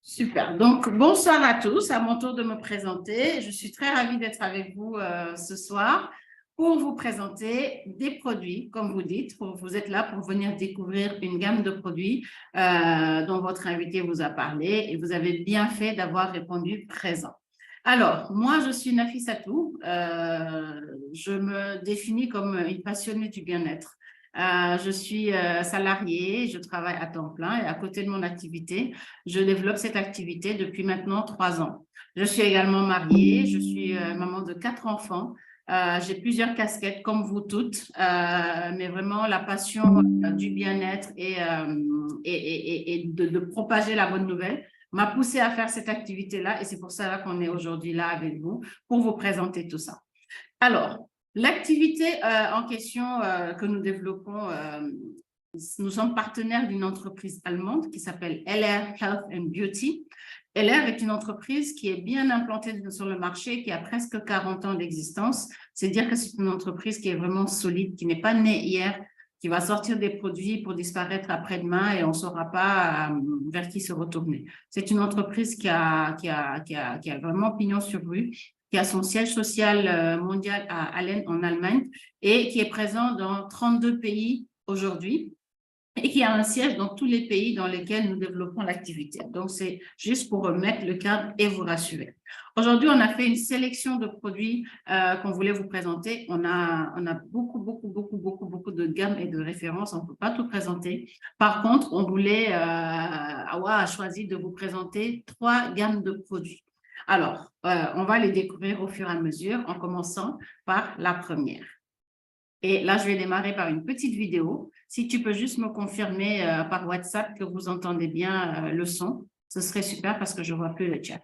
Super. Donc, bonsoir à tous. À mon tour de me présenter. Je suis très ravie d'être avec vous ce soir pour vous présenter des produits, comme vous dites. Vous êtes là pour venir découvrir une gamme de produits dont votre invité vous a parlé et vous avez bien fait d'avoir répondu présent. Alors, moi, je suis Nafissatou. Je me définis comme une passionnée du bien-être. Je suis salariée, je travaille à temps plein et à côté de mon activité, je développe cette activité depuis maintenant 3 ans. Je suis également mariée, je suis maman de 4 enfants. J'ai plusieurs casquettes comme vous toutes, mais vraiment la passion du bien-être et de propager la bonne nouvelle m'a poussée à faire cette activité-là et c'est pour ça qu'on est aujourd'hui là avec vous pour vous présenter tout ça. Alors, l'activité en question que nous développons, nous sommes partenaires d'une entreprise allemande qui s'appelle LR Health and Beauty. LR est une entreprise qui est bien implantée sur le marché, qui a presque 40 ans d'existence. C'est dire que c'est une entreprise qui est vraiment solide, qui n'est pas née hier, qui va sortir des produits pour disparaître après-demain et on ne saura pas vers qui se retourner. C'est une entreprise qui a vraiment pignon sur rue, qui a son siège social mondial à Allen en Allemagne et qui est présent dans 32 pays aujourd'hui et qui a un siège dans tous les pays dans lesquels nous développons l'activité. Donc, c'est juste pour remettre le cadre et vous rassurer. Aujourd'hui, on a fait une sélection de produits qu'on voulait vous présenter. On a beaucoup de gammes et de références. On ne peut pas tout présenter. Par contre, on voulait, Awa a choisi de vous présenter 3 gammes de produits. Alors, on va les découvrir au fur et à mesure en commençant par la première. Et là, je vais démarrer par une petite vidéo. Si tu peux juste me confirmer par WhatsApp que vous entendez bien le son, ce serait super parce que je ne vois plus le chat.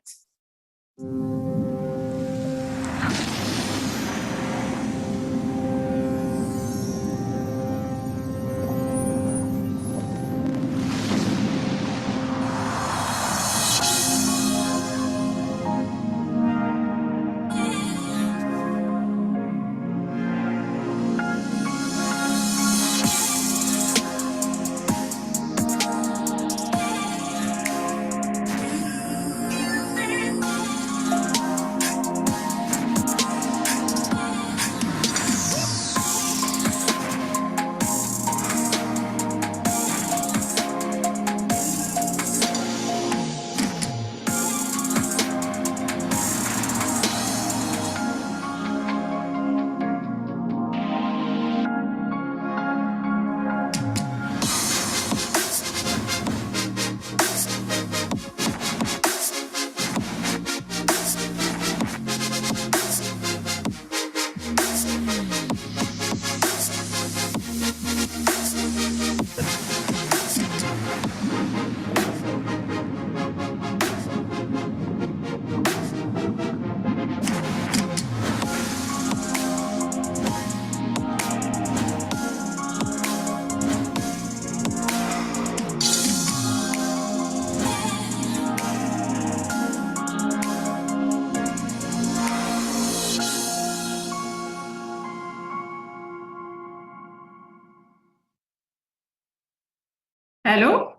Allô?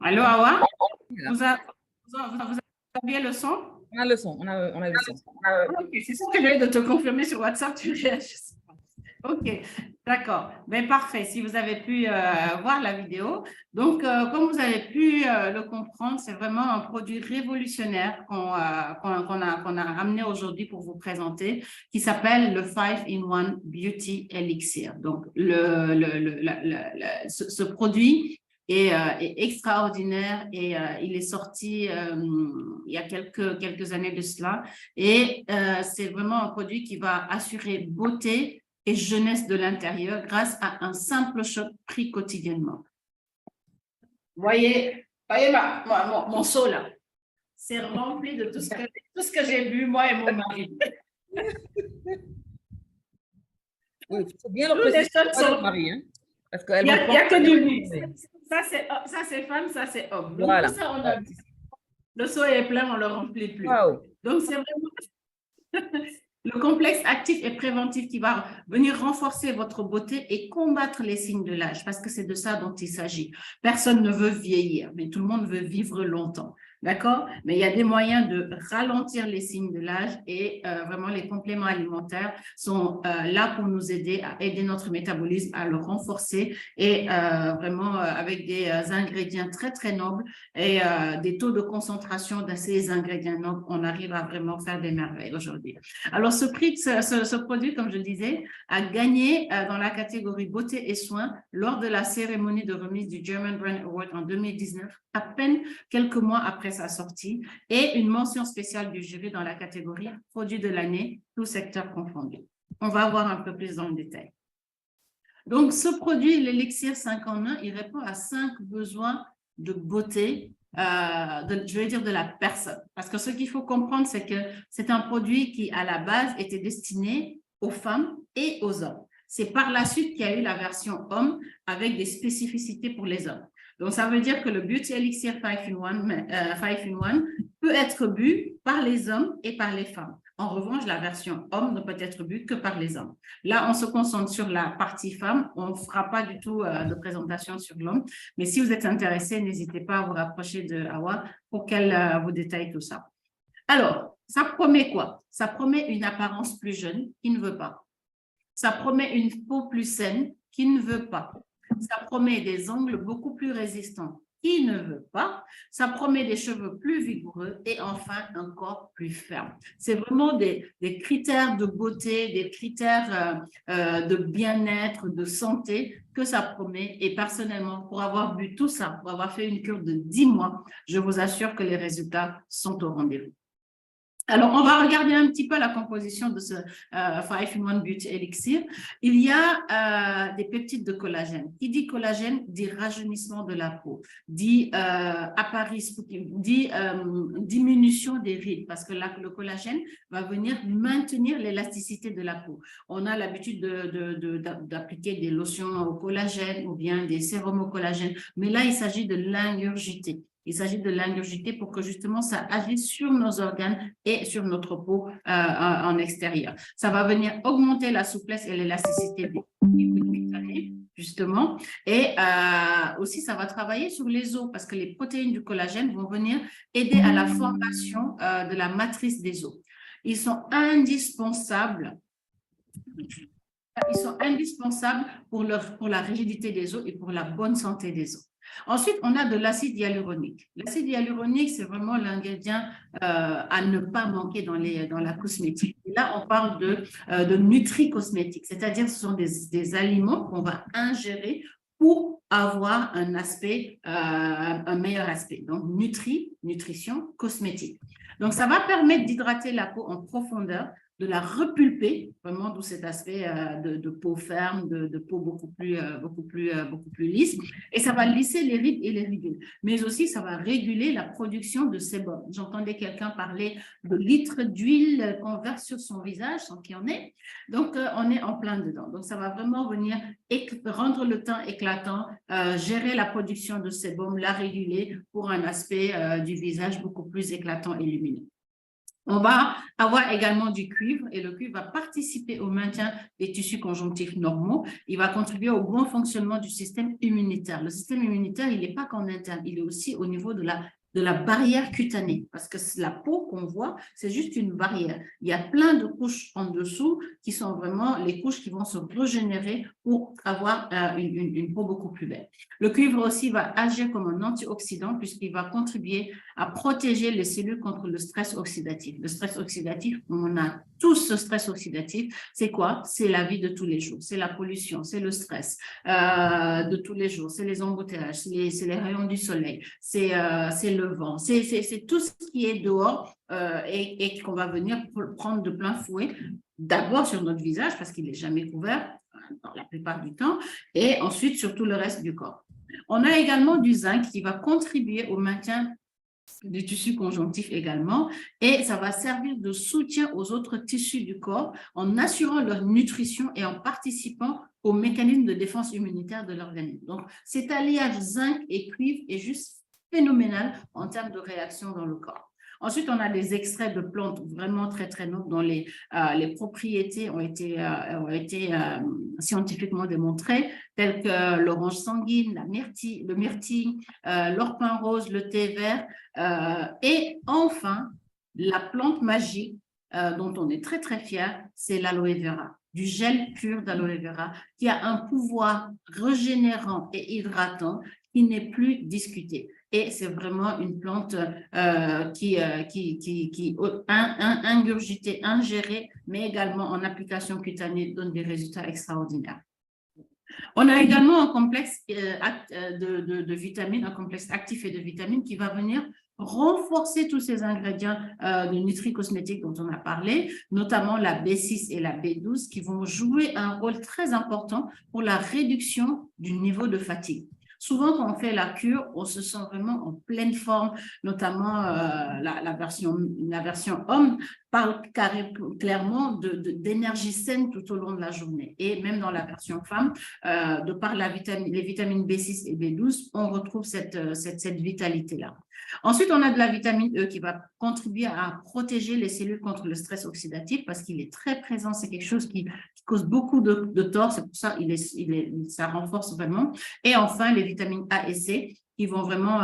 Allô, Awa? Vous avez le son? On a le son, on a le son. Ok, c'est ça que j'allais de te confirmer sur WhatsApp, tu réagis. Ok, d'accord. Ben, parfait. Si vous avez pu voir la vidéo. Donc, comme vous avez pu le comprendre, c'est vraiment un produit révolutionnaire qu'on a ramené aujourd'hui pour vous présenter, qui s'appelle le 5-in-1 Beauty Elixir. Donc, ce produit est extraordinaire et il est sorti il y a quelques années de cela. Et c'est vraiment un produit qui va assurer beauté et jeunesse de l'intérieur grâce à un simple shot pris quotidiennement. Voyez mon seau là, c'est rempli de tout ce que j'ai bu, moi et mon mari. Oui, il faut bien le préciser, pas de mari, hein, parce il n'y a que du luxe. Ça, c'est femme, ça, c'est homme. Donc, voilà. Tout ça, on a le seau est plein, on ne le remplit plus. Wow. Donc, c'est vraiment... Le complexe actif et préventif qui va venir renforcer votre beauté et combattre les signes de l'âge, parce que c'est de ça dont il s'agit. Personne ne veut vieillir, mais tout le monde veut vivre longtemps. D'accord? Mais il y a des moyens de ralentir les signes de l'âge et vraiment les compléments alimentaires sont là pour nous aider à aider notre métabolisme à le renforcer et vraiment avec des ingrédients très, très nobles et des taux de concentration de ces ingrédients nobles, on arrive à vraiment faire des merveilles aujourd'hui. Alors, ce produit, comme je le disais, a gagné dans la catégorie beauté et soins lors de la cérémonie de remise du German Brand Award en 2019, à peine quelques mois après sa sortie, et une mention spéciale du jury dans la catégorie produit de l'année, tout secteur confondu. On va voir un peu plus dans le détail. Donc, ce produit, l'élixir 5 en 1, il répond à 5 besoins de beauté, je vais dire de la personne. Parce que ce qu'il faut comprendre, c'est que c'est un produit qui, à la base, était destiné aux femmes et aux hommes. C'est par la suite qu'il y a eu la version homme avec des spécificités pour les hommes. Donc, ça veut dire que le Beauty Elixir 5 in 1 peut être bu par les hommes et par les femmes. En revanche, la version homme ne peut être bu que par les hommes. Là, on se concentre sur la partie femme. On ne fera pas du tout de présentation sur l'homme. Mais si vous êtes intéressé, n'hésitez pas à vous rapprocher de Hawa pour qu'elle vous détaille tout ça. Alors, ça promet quoi? Ça promet une apparence plus jeune qui ne veut pas. Ça promet une peau plus saine qui ne veut pas. Ça promet des ongles beaucoup plus résistants qui ne veut pas. Ça promet des cheveux plus vigoureux et enfin un corps plus ferme. C'est vraiment des critères de beauté, des critères de bien-être, de santé que ça promet. Et personnellement, pour avoir bu tout ça, pour avoir fait une cure de 10 mois, je vous assure que les résultats sont au rendez-vous. Alors, on va regarder un petit peu la composition de ce 5-in-1 Beauty Elixir. Il y a des peptides de collagène. Qui dit collagène dit rajeunissement de la peau, dit diminution des rides, parce que là, le collagène va venir maintenir l'élasticité de la peau. On a l'habitude d'appliquer des lotions au collagène ou bien des sérums au collagène, mais là, il s'agit de l'ingurgiter. Il s'agit de l'ingurgiter pour que justement ça agisse sur nos organes et sur notre peau en extérieur. Ça va venir augmenter la souplesse et l'élasticité des cutanées, justement. Et aussi, ça va travailler sur les os parce que les protéines du collagène vont venir aider à la formation de la matrice des os. Ils sont indispensables. Ils sont indispensables pour la rigidité des os et pour la bonne santé des os. Ensuite, on a de l'acide hyaluronique. L'acide hyaluronique, c'est vraiment l'ingrédient à ne pas manquer dans la cosmétique. Et là, on parle de nutri-cosmétique, c'est-à-dire ce sont des aliments qu'on va ingérer pour avoir un aspect, un meilleur aspect. Donc, nutrition, cosmétique. Donc, ça va permettre d'hydrater la peau en profondeur, de la repulper, vraiment d'où cet aspect de peau ferme, de peau beaucoup plus lisse. Et ça va lisser les rides et les ridules. Mais aussi, ça va réguler la production de sébum. J'entendais quelqu'un parler de litres d'huile qu'on verse sur son visage sans qu'il y en ait. Donc, on est en plein dedans. Donc, ça va vraiment venir rendre le teint éclatant, gérer la production de sébum, la réguler pour un aspect du visage beaucoup plus éclatant et lumineux. On va avoir également du cuivre et le cuivre va participer au maintien des tissus conjonctifs normaux. Il va contribuer au bon fonctionnement du système immunitaire. Le système immunitaire, il n'est pas qu'en interne, il est aussi au niveau de la barrière cutanée, parce que la peau qu'on voit, c'est juste une barrière. Il y a plein de couches en dessous qui sont vraiment les couches qui vont se régénérer pour avoir une peau beaucoup plus belle. Le cuivre aussi va agir comme un antioxydant puisqu'il va contribuer à protéger les cellules contre le stress oxydatif. Le stress oxydatif, on a tous ce stress oxydatif. C'est quoi? C'est la vie de tous les jours, c'est la pollution, c'est le stress de tous les jours, c'est les embouteillages, c'est les rayons du soleil, c'est le vent, c'est tout ce qui est dehors et qu'on va venir prendre de plein fouet, d'abord sur notre visage parce qu'il n'est jamais couvert dans la plupart du temps, et ensuite sur tout le reste du corps. On a également du zinc qui va contribuer au maintien du tissu conjonctif également, et ça va servir de soutien aux autres tissus du corps en assurant leur nutrition et en participant au mécanisme de défense immunitaire de l'organisme. Donc, cet alliage zinc et cuivre est juste phénoménal en termes de réaction dans le corps. Ensuite, on a des extraits de plantes vraiment très, très nobles dont les propriétés ont été scientifiquement démontrées, telles que l'orange sanguine, le myrtille, l'orpin rose, le thé vert. Et enfin, la plante magique dont on est très, très fier, c'est l'aloe vera, du gel pur d'aloe vera qui a un pouvoir régénérant et hydratant qui n'est plus discuté. Et c'est vraiment une plante qui ingurgitée, ingérée, mais également en application cutanée, donne des résultats extraordinaires. On a également un complexe de vitamines, un complexe actif et de vitamines qui va venir renforcer tous ces ingrédients de nutri-cosmétiques dont on a parlé, notamment la B6 et la B12 qui vont jouer un rôle très important pour la réduction du niveau de fatigue. Souvent, quand on fait la cure, on se sent vraiment en pleine forme, notamment la version homme parle clairement d'énergie saine tout au long de la journée. Et même dans la version femme, de par les vitamines B6 et B12, on retrouve cette vitalité-là. Ensuite, on a de la vitamine E qui va contribuer à protéger les cellules contre le stress oxydatif parce qu'il est très présent. C'est quelque chose qui cause beaucoup de tort. C'est pour ça ça renforce vraiment. Et enfin, les vitamines A et C qui vont vraiment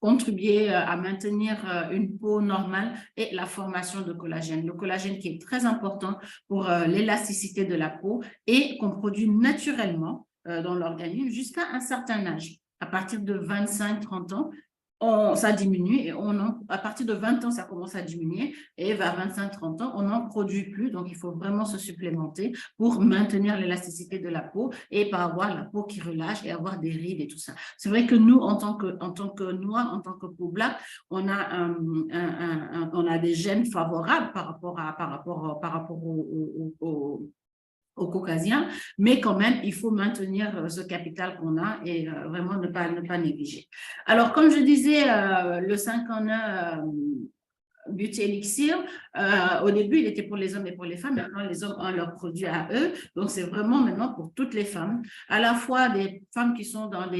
contribuer à maintenir une peau normale et la formation de collagène. Le collagène qui est très important pour l'élasticité de la peau et qu'on produit naturellement dans l'organisme jusqu'à un certain âge. À partir de 25-30 ans, ça diminue et à partir de 20 ans, ça commence à diminuer et vers 25-30 ans, on n'en produit plus. Donc, il faut vraiment se supplémenter pour maintenir l'élasticité de la peau et pas avoir la peau qui relâche et avoir des rides et tout ça. C'est vrai que nous, en tant que noirs, en tant que peau blanche, on a des gènes favorables par rapport aux Caucasiens, mais quand même, il faut maintenir ce capital qu'on a et vraiment ne pas négliger. Alors, comme je disais, le 5 en 1 Beauty Elixir, au début, il était pour les hommes et pour les femmes. Maintenant, les hommes ont leurs produits à eux. Donc, c'est vraiment maintenant pour toutes les femmes, à la fois des femmes qui sont dans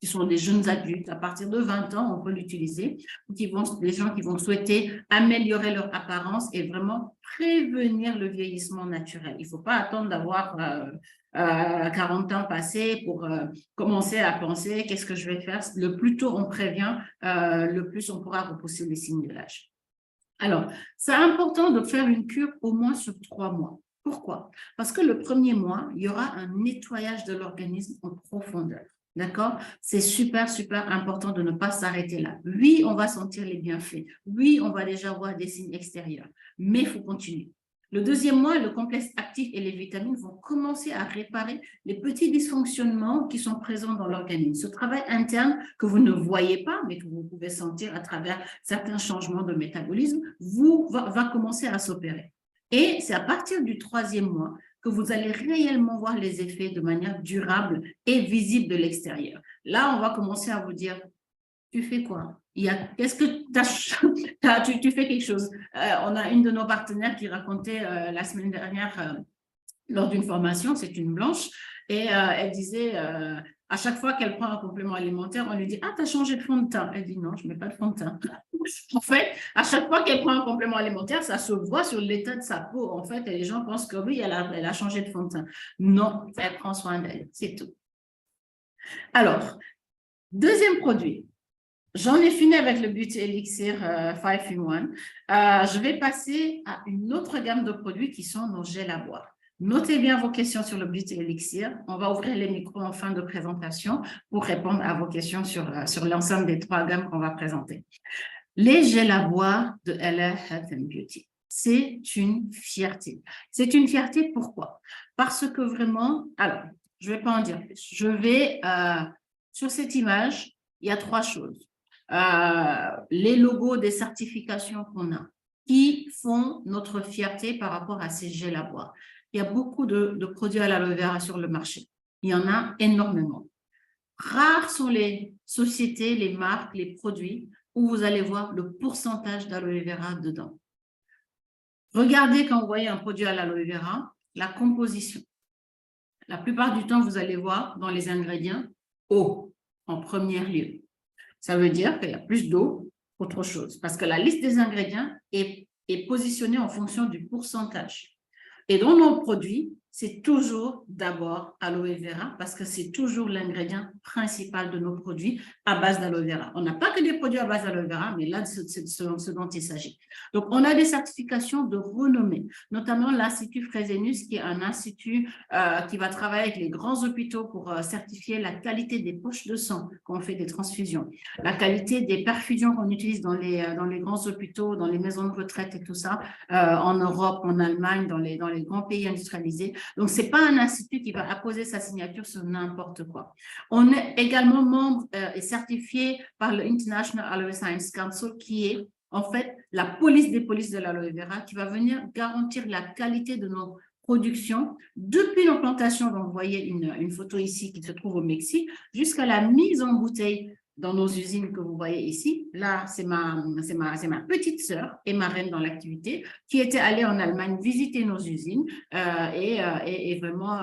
qui sont des jeunes adultes, à partir de 20 ans, on peut l'utiliser, les gens qui vont souhaiter améliorer leur apparence et vraiment prévenir le vieillissement naturel. Il ne faut pas attendre d'avoir 40 ans passés pour commencer à penser qu'est-ce que je vais faire. Le plus tôt on prévient, le plus on pourra repousser les signes de l'âge. Alors, c'est important de faire une cure au moins sur 3 mois. Pourquoi? Parce que le premier mois, il y aura un nettoyage de l'organisme en profondeur. D'accord? C'est super, super important de ne pas s'arrêter là. Oui, on va sentir les bienfaits. Oui, on va déjà voir des signes extérieurs. Mais il faut continuer. Le deuxième mois, le complexe actif et les vitamines vont commencer à réparer les petits dysfonctionnements qui sont présents dans l'organisme. Ce travail interne que vous ne voyez pas, mais que vous pouvez sentir à travers certains changements de métabolisme, va commencer à s'opérer. Et c'est à partir du 3e mois que vous allez réellement voir les effets de manière durable et visible de l'extérieur. Là, on va commencer à vous dire, tu fais quoi? Qu'est-ce que tu fais quelque chose? On a une de nos partenaires qui racontait la semaine dernière lors d'une formation, c'est une blanche, et elle disait, à chaque fois qu'elle prend un complément alimentaire, on lui dit « Ah, tu as changé de fond de teint ». Elle dit « Non, je ne mets pas de fond de teint ». En fait, à chaque fois qu'elle prend un complément alimentaire, ça se voit sur l'état de sa peau. En fait, et les gens pensent que oui, elle a changé de fond de teint. Non, elle prend soin d'elle, c'est tout. Alors, deuxième produit. J'en ai fini avec le Beauty Elixir 5-in-1. Je vais passer à une autre gamme de produits qui sont nos gels à boire. Notez bien vos questions sur le Beauty Elixir. On va ouvrir les micros en fin de présentation pour répondre à vos questions sur l'ensemble des 3 gammes qu'on va présenter. Les gels à boire de LA Health and Beauty, c'est une fierté. C'est une fierté, pourquoi? Parce que vraiment, alors, je ne vais pas en dire plus. Je vais, sur cette image, il y a 3 choses. Les logos des certifications qu'on a qui font notre fierté par rapport à ces gels à boire. Il y a beaucoup de produits à l'aloe vera sur le marché. Il y en a énormément. Rares sont les sociétés, les marques, les produits où vous allez voir le pourcentage d'aloe vera dedans. Regardez quand vous voyez un produit à l'aloe vera, la composition. La plupart du temps, vous allez voir dans les ingrédients eau en premier lieu. Ça veut dire qu'il y a plus d'eau qu'autre chose, parce que la liste des ingrédients est positionnée en fonction du pourcentage. Et dans nos produits, c'est toujours d'abord aloe vera parce que c'est toujours l'ingrédient principal de nos produits à base d'aloe vera. On n'a pas que des produits à base d'aloe vera, mais là, c'est ce dont il s'agit. Donc, on a des certifications de renommée, notamment l'Institut Fresenius, qui est un institut qui va travailler avec les grands hôpitaux pour certifier la qualité des poches de sang quand on fait des transfusions, la qualité des perfusions qu'on utilise dans les grands hôpitaux, dans les maisons de retraite et tout ça, en Europe, en Allemagne, dans les grands pays industrialisés. Donc, ce n'est pas un institut qui va apposer sa signature sur n'importe quoi. On est également membre et certifié par le International Aloe Science Council, qui est en fait la police des polices de l'aloe vera, qui va venir garantir la qualité de nos productions depuis l'implantation. Donc, vous voyez une photo ici qui se trouve au Mexique, jusqu'à la mise en bouteille dans nos usines que vous voyez ici. Là, c'est ma petite sœur et marraine dans l'activité qui était allée en Allemagne visiter nos usines et vraiment,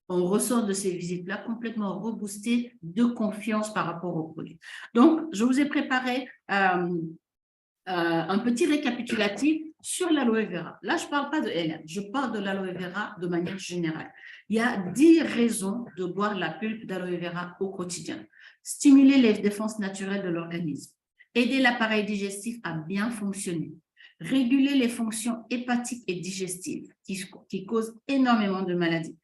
on ressort de ces visites-là complètement reboosté de confiance par rapport aux produits. Donc, je vous ai préparé un petit récapitulatif sur l'aloe vera. Là, je ne parle pas de LM, je parle de l'aloe vera de manière générale. Il y a 10 raisons de boire la pulpe d'aloe vera au quotidien. Stimuler les défenses naturelles de l'organisme, aider l'appareil digestif à bien fonctionner, réguler les fonctions hépatiques et digestives qui causent énormément de maladies,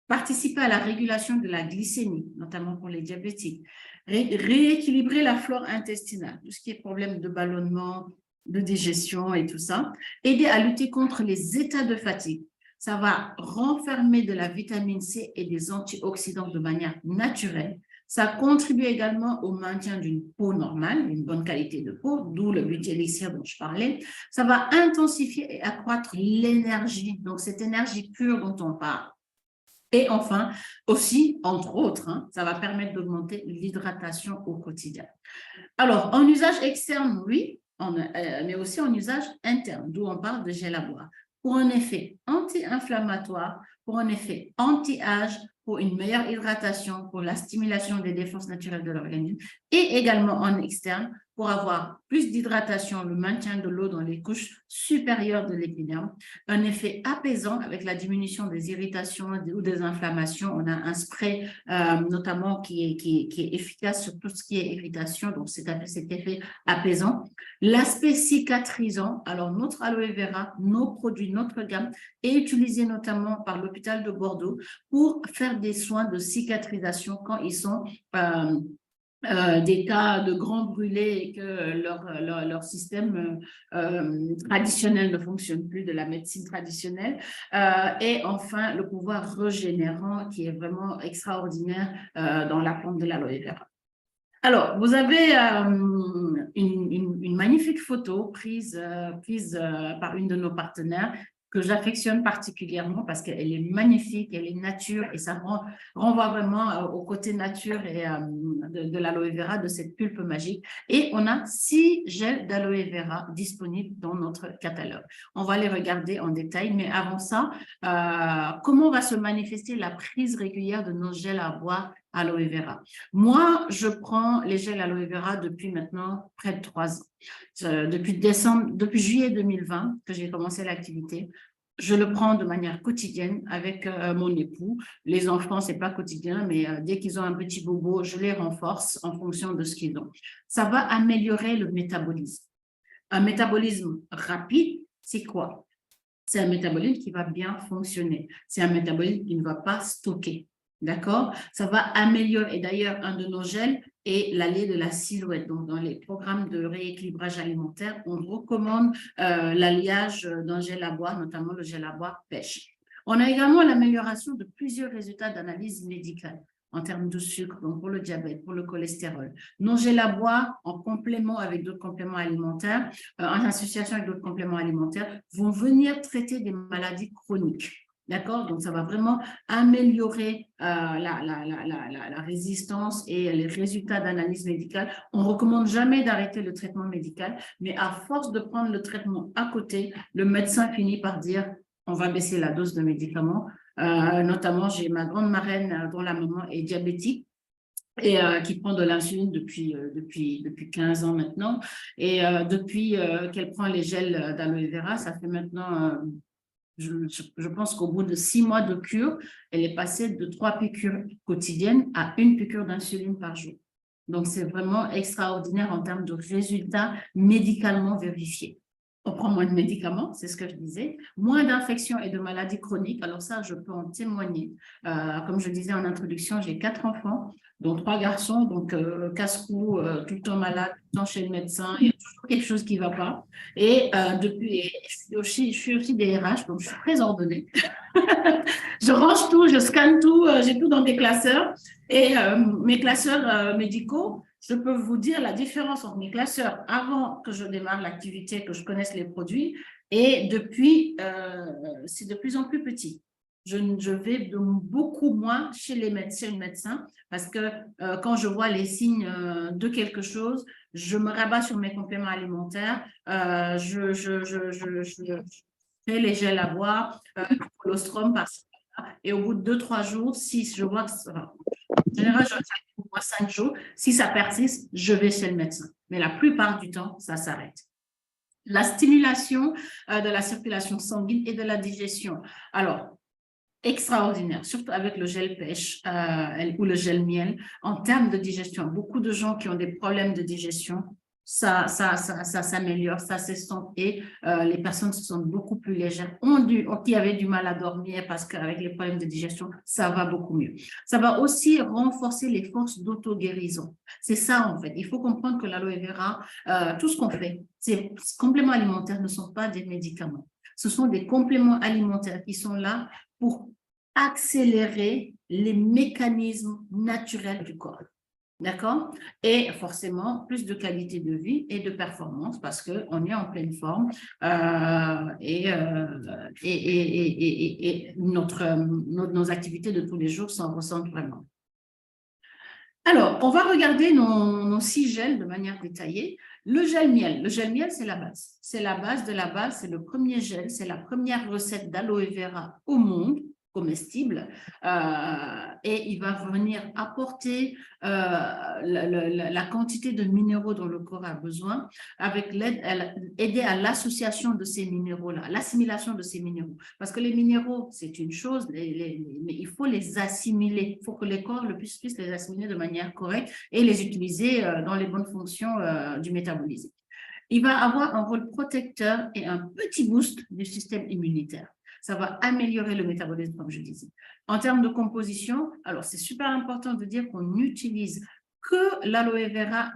participer à la régulation de la glycémie, notamment pour les diabétiques, rééquilibrer la flore intestinale, tout ce qui est problème de ballonnement, de digestion et tout ça, aider à lutter contre les états de fatigue. Ça va renfermer de la vitamine C et des antioxydants de manière naturelle. Ça contribue également au maintien d'une peau normale, une bonne qualité de peau, d'où le Butyl-Elixir dont je parlais. Ça va intensifier et accroître l'énergie, donc cette énergie pure dont on parle. Et enfin, aussi, entre autres, ça va permettre d'augmenter l'hydratation au quotidien. Alors, en usage externe, oui, mais aussi en usage interne, d'où on parle de gel à boire, pour un effet anti-inflammatoire, pour un effet anti-âge, pour une meilleure hydratation, pour la stimulation des défenses naturelles de l'organisme, et également en externe, pour avoir plus d'hydratation, le maintien de l'eau dans les couches supérieures de l'épiderme, un effet apaisant avec la diminution des irritations ou des inflammations. On a un spray notamment qui est efficace sur tout ce qui est irritation, donc c'est cet effet apaisant. L'aspect cicatrisant, alors notre aloe vera, nos produits, notre gamme est utilisé notamment par l'hôpital de Bordeaux pour faire des soins de cicatrisation quand ils sont des cas de grands brûlés et que leur système traditionnel ne fonctionne plus, de la médecine traditionnelle. Et enfin, le pouvoir régénérant qui est vraiment extraordinaire dans la plante de l'aloe vera. Alors, vous avez une magnifique photo prise par une de nos partenaires que j'affectionne particulièrement parce qu'elle est magnifique, elle est nature et ça renvoie vraiment au côté nature et de l'aloe vera, de cette pulpe magique. Et on a 6 gels d'aloe vera disponibles dans notre catalogue. On va les regarder en détail, mais avant ça, comment va se manifester la prise régulière de nos gels à boire aloe vera? Moi, je prends les gels aloe vera depuis maintenant près de 3 ans. Depuis juillet 2020 que j'ai commencé l'activité, je le prends de manière quotidienne avec mon époux. Les enfants, ce n'est pas quotidien, mais dès qu'ils ont un petit bobo, je les renforce en fonction de ce qu'ils ont. Ça va améliorer le métabolisme. Un métabolisme rapide, c'est quoi? C'est un métabolisme qui va bien fonctionner. C'est un métabolisme qui ne va pas stocker. D'accord? Ça va améliorer. Et d'ailleurs, un de nos gels est l'allée de la silhouette. Donc, dans les programmes de rééquilibrage alimentaire, on recommande l'alliage d'un gel à boire, notamment le gel à boire pêche. On a également l'amélioration de plusieurs résultats d'analyse médicale en termes de sucre, donc pour le diabète, pour le cholestérol. Nos gels à boire, en complément avec d'autres compléments alimentaires, en association avec d'autres compléments alimentaires, vont venir traiter des maladies chroniques. D'accord? Donc, ça va vraiment améliorer la résistance et les résultats d'analyse médicale. On ne recommande jamais d'arrêter le traitement médical, mais à force de prendre le traitement à côté, le médecin finit par dire on va baisser la dose de médicaments. Notamment, j'ai ma grande marraine dont la maman est diabétique. et qui prend de l'insuline depuis 15 ans maintenant. Et depuis qu'elle prend les gels d'aloe vera, ça fait maintenant, je pense qu'au bout de 6 mois de cure, elle est passée de 3 piqûres quotidiennes à 1 piqûre d'insuline par jour. Donc, c'est vraiment extraordinaire en termes de résultats médicalement vérifiés. On prend moins de médicaments, c'est ce que je disais, moins d'infections et de maladies chroniques. Alors ça, je peux en témoigner. Comme je disais en introduction, j'ai 4 enfants, dont 3 garçons, donc casse-cou, tout le temps malade, tout le temps chez le médecin, il y a toujours quelque chose qui ne va pas. Et depuis, je suis aussi des RH, donc je suis très ordonnée. Je range tout, je scanne tout, j'ai tout dans des classeurs. Et mes classeurs médicaux, je peux vous dire la différence entre mes classeurs avant que je démarre l'activité, que je connaisse les produits, et depuis, c'est de plus en plus petit. Je vais beaucoup moins chez les médecins parce que quand je vois les signes de quelque chose, je me rabats sur mes compléments alimentaires, je fais les gels à boire, colostrum et au bout de 2-3 jours, si je vois que ça, en général, je au moins 5 jours. Si ça persiste, je vais chez le médecin. Mais la plupart du temps, ça s'arrête. La stimulation de la circulation sanguine et de la digestion. Alors, extraordinaire, surtout avec le gel pêche ou le gel miel, en termes de digestion. Beaucoup de gens qui ont des problèmes de digestion, ça s'améliore, ça s'estompe et les personnes se sentent beaucoup plus légères. Qui avaient du mal à dormir parce qu'avec les problèmes de digestion, ça va beaucoup mieux. Ça va aussi renforcer les forces d'auto-guérison. C'est ça en fait. Il faut comprendre que l'aloe vera, tout ce qu'on fait, ces compléments alimentaires ne sont pas des médicaments. Ce sont des compléments alimentaires qui sont là pour accélérer les mécanismes naturels du corps. D'accord? Et forcément, plus de qualité de vie et de performance parce qu'on est en pleine forme et nos activités de tous les jours s'en ressentent vraiment. Alors, on va regarder nos 6 gels de manière détaillée. Le gel miel, c'est la base. C'est la base de la base, c'est le premier gel, c'est la première recette d'aloe vera au monde comestible et il va venir apporter la quantité de minéraux dont le corps a besoin avec aider à l'association de ces minéraux-là, l'assimilation de ces minéraux. Parce que les minéraux, c'est une chose, mais il faut les assimiler. Il faut que les corps puissent les assimiler de manière correcte et les utiliser dans les bonnes fonctions du métabolisme. Il va avoir un rôle protecteur et un petit boost du système immunitaire. Ça va améliorer le métabolisme, comme je disais. En termes de composition, alors c'est super important de dire qu'on n'utilise que l'aloe vera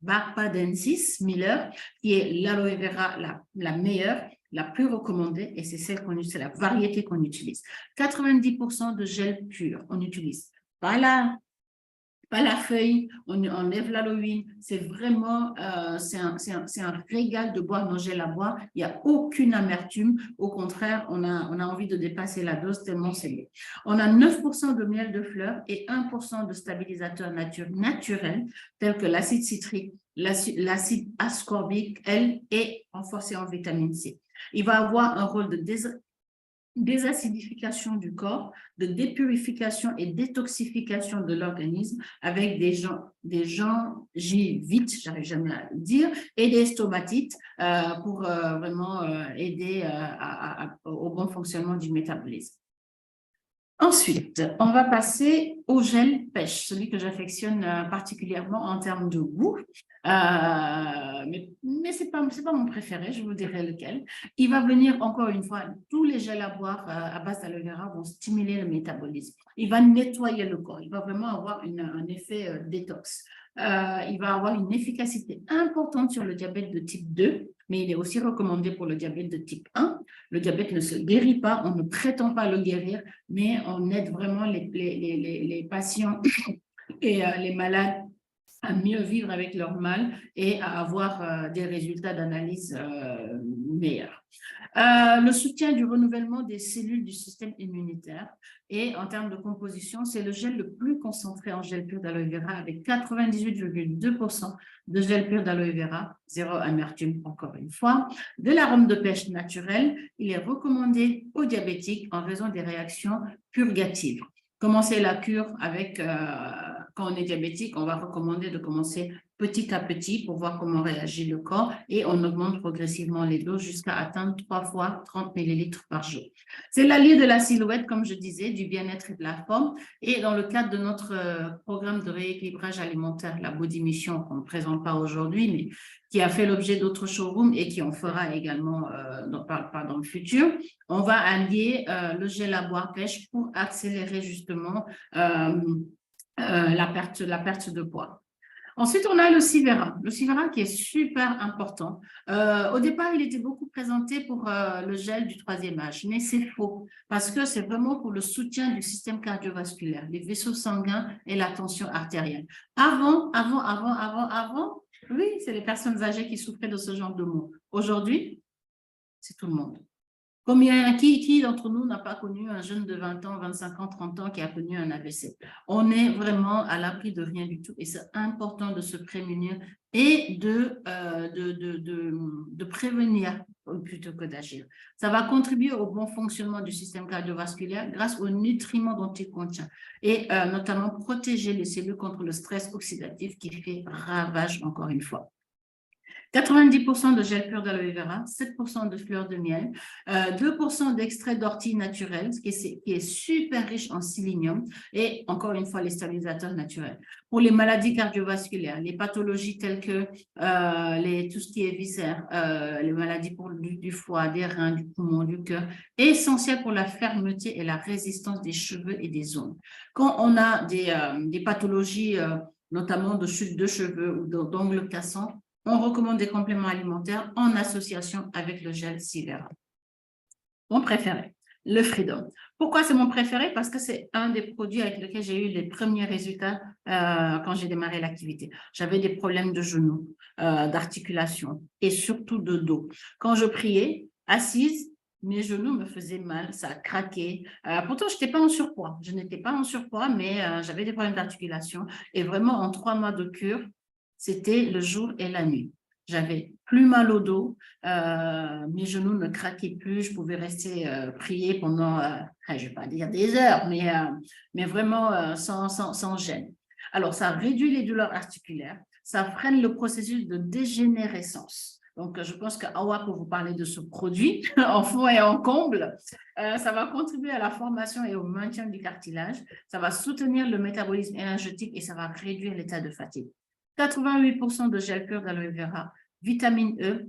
barbadensis Miller, qui est l'aloe vera la meilleure, la plus recommandée, et c'est la variété qu'on utilise. 90% de gel pur, on utilise pas la feuille, on enlève l'aloe, c'est vraiment, c'est un régal de boire nos gels à boire, il n'y a aucune amertume, au contraire, on a envie de dépasser la dose tellement c'est bon. On a 9% de miel de fleurs et 1% de stabilisateurs naturels, tels que l'acide citrique, l'acide ascorbique, est renforcé en vitamine C. Il va avoir un rôle de désacidification du corps, de dépurification et détoxification de l'organisme avec des gingivites, j'arrive jamais à le dire, et des stomatites pour vraiment aider au bon fonctionnement du métabolisme. Ensuite, on va passer au gel pêche, celui que j'affectionne particulièrement en termes de goût, mais ce n'est pas mon préféré, je vous dirai lequel. Il va venir, encore une fois, tous les gels à boire à base d'aloe vera vont stimuler le métabolisme. Il va nettoyer le corps, il va vraiment avoir un effet détox. Il va avoir une efficacité importante sur le diabète de type 2, mais il est aussi recommandé pour le diabète de type 1. Le diabète ne se guérit pas, on ne prétend pas le guérir, mais on aide vraiment les patients et les malades à mieux vivre avec leur mal et à avoir des résultats d'analyse meilleurs. Le soutien du renouvellement des cellules du système immunitaire et en termes de composition, c'est le gel le plus concentré en gel pur d'aloe vera avec 98,2% de gel pur d'aloe vera, zéro amertume encore une fois. De l'arôme de pêche naturel, il est recommandé aux diabétiques en raison des réactions purgatives. Commencez la cure avec quand on est diabétique, on va recommander de commencer petit à petit pour voir comment réagit le corps et on augmente progressivement les doses jusqu'à atteindre 3 fois 30 millilitres par jour. C'est l'allié de la silhouette, comme je disais, du bien-être et de la forme. Et dans le cadre de notre programme de rééquilibrage alimentaire, la Body Mission, qu'on ne présente pas aujourd'hui, mais qui a fait l'objet d'autres showrooms et qui en fera également dans le futur, on va allier le gel à boire pêche pour accélérer justement la perte de poids. Ensuite, on a le Sivera. Le Sivera qui est super important. Au départ, il était beaucoup présenté pour le gel du 3e âge, mais c'est faux parce que c'est vraiment pour le soutien du système cardiovasculaire, les vaisseaux sanguins et la tension artérielle. Avant, oui, c'est les personnes âgées qui souffraient de ce genre de maux. Aujourd'hui, c'est tout le monde. Qui d'entre nous n'a pas connu un jeune de 20 ans, 25 ans, 30 ans qui a connu un AVC? On est vraiment à l'abri de rien du tout et c'est important de se prémunir et de prévenir plutôt que d'agir. Ça va contribuer au bon fonctionnement du système cardiovasculaire grâce aux nutriments dont il contient et notamment protéger les cellules contre le stress oxydatif qui fait ravage encore une fois. 90% de gel pur d'aloe vera, 7% de fleurs de miel, 2% d'extrait d'ortie naturel, qui est super riche en sélénium et encore une fois les stabilisateurs naturels. Pour les maladies cardiovasculaires, les pathologies telles que tout ce qui est viscères, les maladies du foie, des reins, du poumon, du cœur, essentiel pour la fermeté et la résistance des cheveux et des ongles. Quand on a des pathologies, notamment de chute de cheveux ou d'ongles cassants, on recommande des compléments alimentaires en association avec le gel Sivera. Mon préféré, le Freedom. Pourquoi c'est mon préféré? Parce que c'est un des produits avec lesquels j'ai eu les premiers résultats quand j'ai démarré l'activité. J'avais des problèmes de genoux, d'articulation et surtout de dos. Quand je priais, assise, mes genoux me faisaient mal, ça craquait. Pourtant, je n'étais pas en surpoids. Je n'étais pas en surpoids, mais j'avais des problèmes d'articulation. Et vraiment, en 3 mois de cure, c'était le jour et la nuit. J'avais plus mal au dos, mes genoux ne craquaient plus, je pouvais rester prier pendant, je ne vais pas dire des heures, mais vraiment sans gêne. Alors, ça réduit les douleurs articulaires, ça freine le processus de dégénérescence. Donc, je pense que Awa peut vous parler de ce produit en fond et en comble. Ça va contribuer à la formation et au maintien du cartilage. Ça va soutenir le métabolisme énergétique et ça va réduire l'état de fatigue. 88% de gel pur d'aloe vera, vitamine E,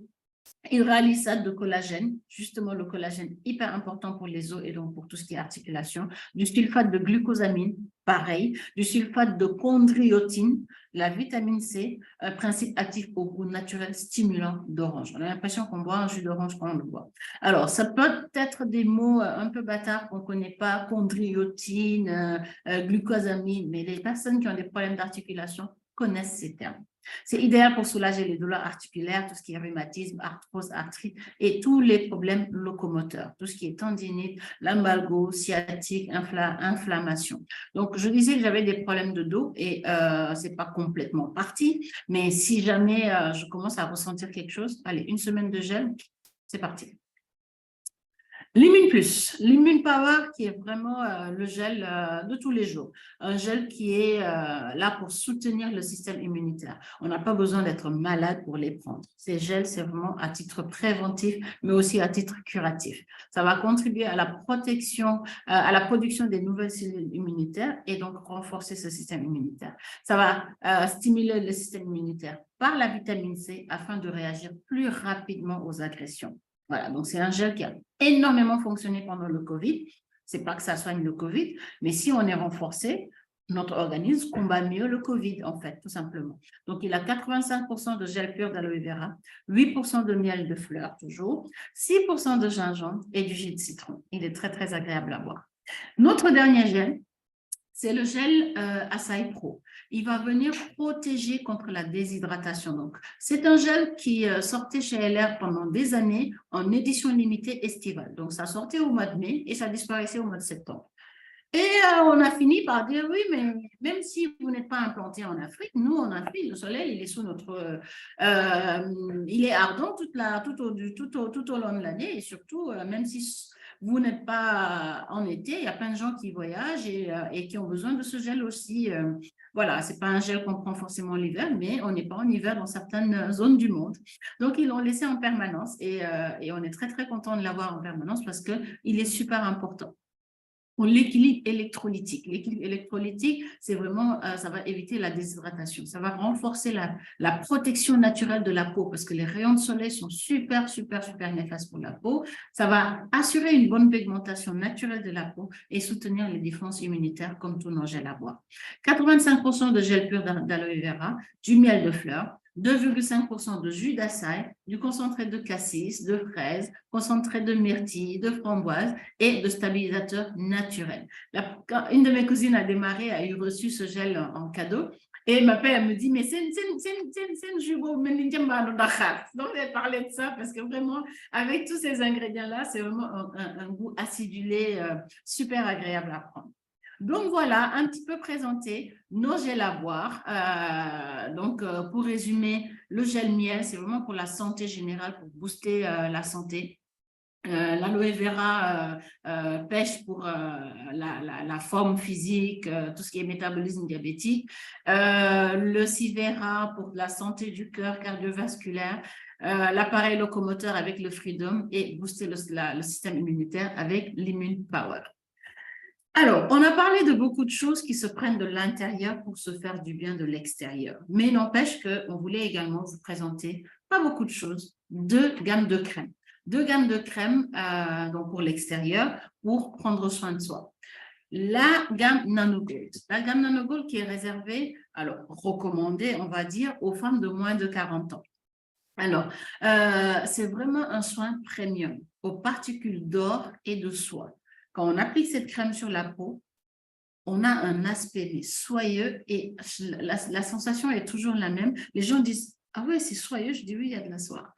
hydralysate de collagène, justement le collagène hyper important pour les os et donc pour tout ce qui est articulation, du sulfate de glucosamine, pareil, du sulfate de chondriotine, la vitamine C, principe actif au goût naturel stimulant d'orange. On a l'impression qu'on boit un jus d'orange quand on le boit. Alors, ça peut être des mots un peu bâtards qu'on ne connaît pas, chondriotine, glucosamine, mais les personnes qui ont des problèmes d'articulation connaissent ces termes. C'est idéal pour soulager les douleurs articulaires, tout ce qui est rhumatisme, arthrose, arthrite et tous les problèmes locomoteurs, tout ce qui est tendinite, lumbalgo, sciatique, inflammation. Donc, je disais que j'avais des problèmes de dos et ce n'est pas complètement parti, mais si jamais je commence à ressentir quelque chose, allez, 1 semaine de gel, c'est parti. L'Immune Plus, l'Immune Power qui est vraiment le gel de tous les jours, un gel qui est là pour soutenir le système immunitaire. On n'a pas besoin d'être malade pour les prendre. Ces gels, c'est vraiment à titre préventif, mais aussi à titre curatif. Ça va contribuer à la protection, à la production des nouvelles cellules immunitaires et donc renforcer ce système immunitaire. Ça va stimuler le système immunitaire par la vitamine C afin de réagir plus rapidement aux agressions. Voilà, donc c'est un gel qui a énormément fonctionné pendant le Covid. Ce n'est pas que ça soigne le Covid, mais si on est renforcé, notre organisme combat mieux le Covid, en fait, tout simplement. Donc, il a 85% de gel pur d'aloe vera, 8% de miel de fleurs, toujours, 6% de gingembre et du jus de citron. Il est très, très agréable à boire. Notre dernier gel, c'est le gel Acai Pro. Il va venir protéger contre la déshydratation. Donc, c'est un gel qui sortait chez LR pendant des années en édition limitée estivale. Donc, ça sortait au mois de mai et ça disparaissait au mois de septembre. Et on a fini par dire, oui, mais même si vous n'êtes pas implanté en Afrique, nous, en Afrique, le soleil, il est sous notre... il est ardent tout au long de l'année et surtout, même si vous n'êtes pas en été, il y a plein de gens qui voyagent et qui ont besoin de ce gel aussi. Voilà, ce n'est pas un gel qu'on prend forcément l'hiver, mais on n'est pas en hiver dans certaines zones du monde. Donc, ils l'ont laissé en permanence et on est très, très content de l'avoir en permanence parce qu'il est super important. Pour l'équilibre électrolytique. L'équilibre électrolytique, c'est vraiment, ça va éviter la déshydratation. Ça va renforcer la protection naturelle de la peau parce que les rayons de soleil sont super, super, super néfastes pour la peau. Ça va assurer une bonne pigmentation naturelle de la peau et soutenir les défenses immunitaires comme tout nos gels à boire. 85% de gel pur d'aloe vera, du miel de fleurs, 2,5% de jus d'açaï, du concentré de cassis, de fraise, concentré de myrtille, de framboise et de stabilisateur naturel. Une de mes cousines a démarré, a eu reçu ce gel en cadeau et m'appelle, elle me dit, mais c'est un jus beau, mais donc elle parlait de ça parce que vraiment, avec tous ces ingrédients-là, c'est vraiment un goût acidulé super agréable à prendre. Donc voilà, un petit peu présenté nos gels à boire. Pour résumer, le gel miel, c'est vraiment pour la santé générale, pour booster la santé. L'aloe vera pêche pour la forme physique, tout ce qui est métabolisme diabétique. Le Sivera pour la santé du cœur cardiovasculaire. L'appareil locomoteur avec le Freedom et booster le système immunitaire avec l'Immune Power. Alors, on a parlé de beaucoup de choses qui se prennent de l'intérieur pour se faire du bien de l'extérieur. Mais n'empêche qu'on voulait également vous présenter, pas beaucoup de choses, deux gammes de crèmes. Deux gammes de crèmes donc pour l'extérieur, pour prendre soin de soi. La gamme Nanogold. La gamme Nanogold qui est réservée, alors recommandée, on va dire, aux femmes de moins de 40 ans. Alors, c'est vraiment un soin premium aux particules d'or et de soie. Quand on applique cette crème sur la peau, on a un aspect soyeux et la sensation est toujours la même. Les gens disent « Ah ouais, c'est soyeux », je dis « Oui, il y a de la soie ».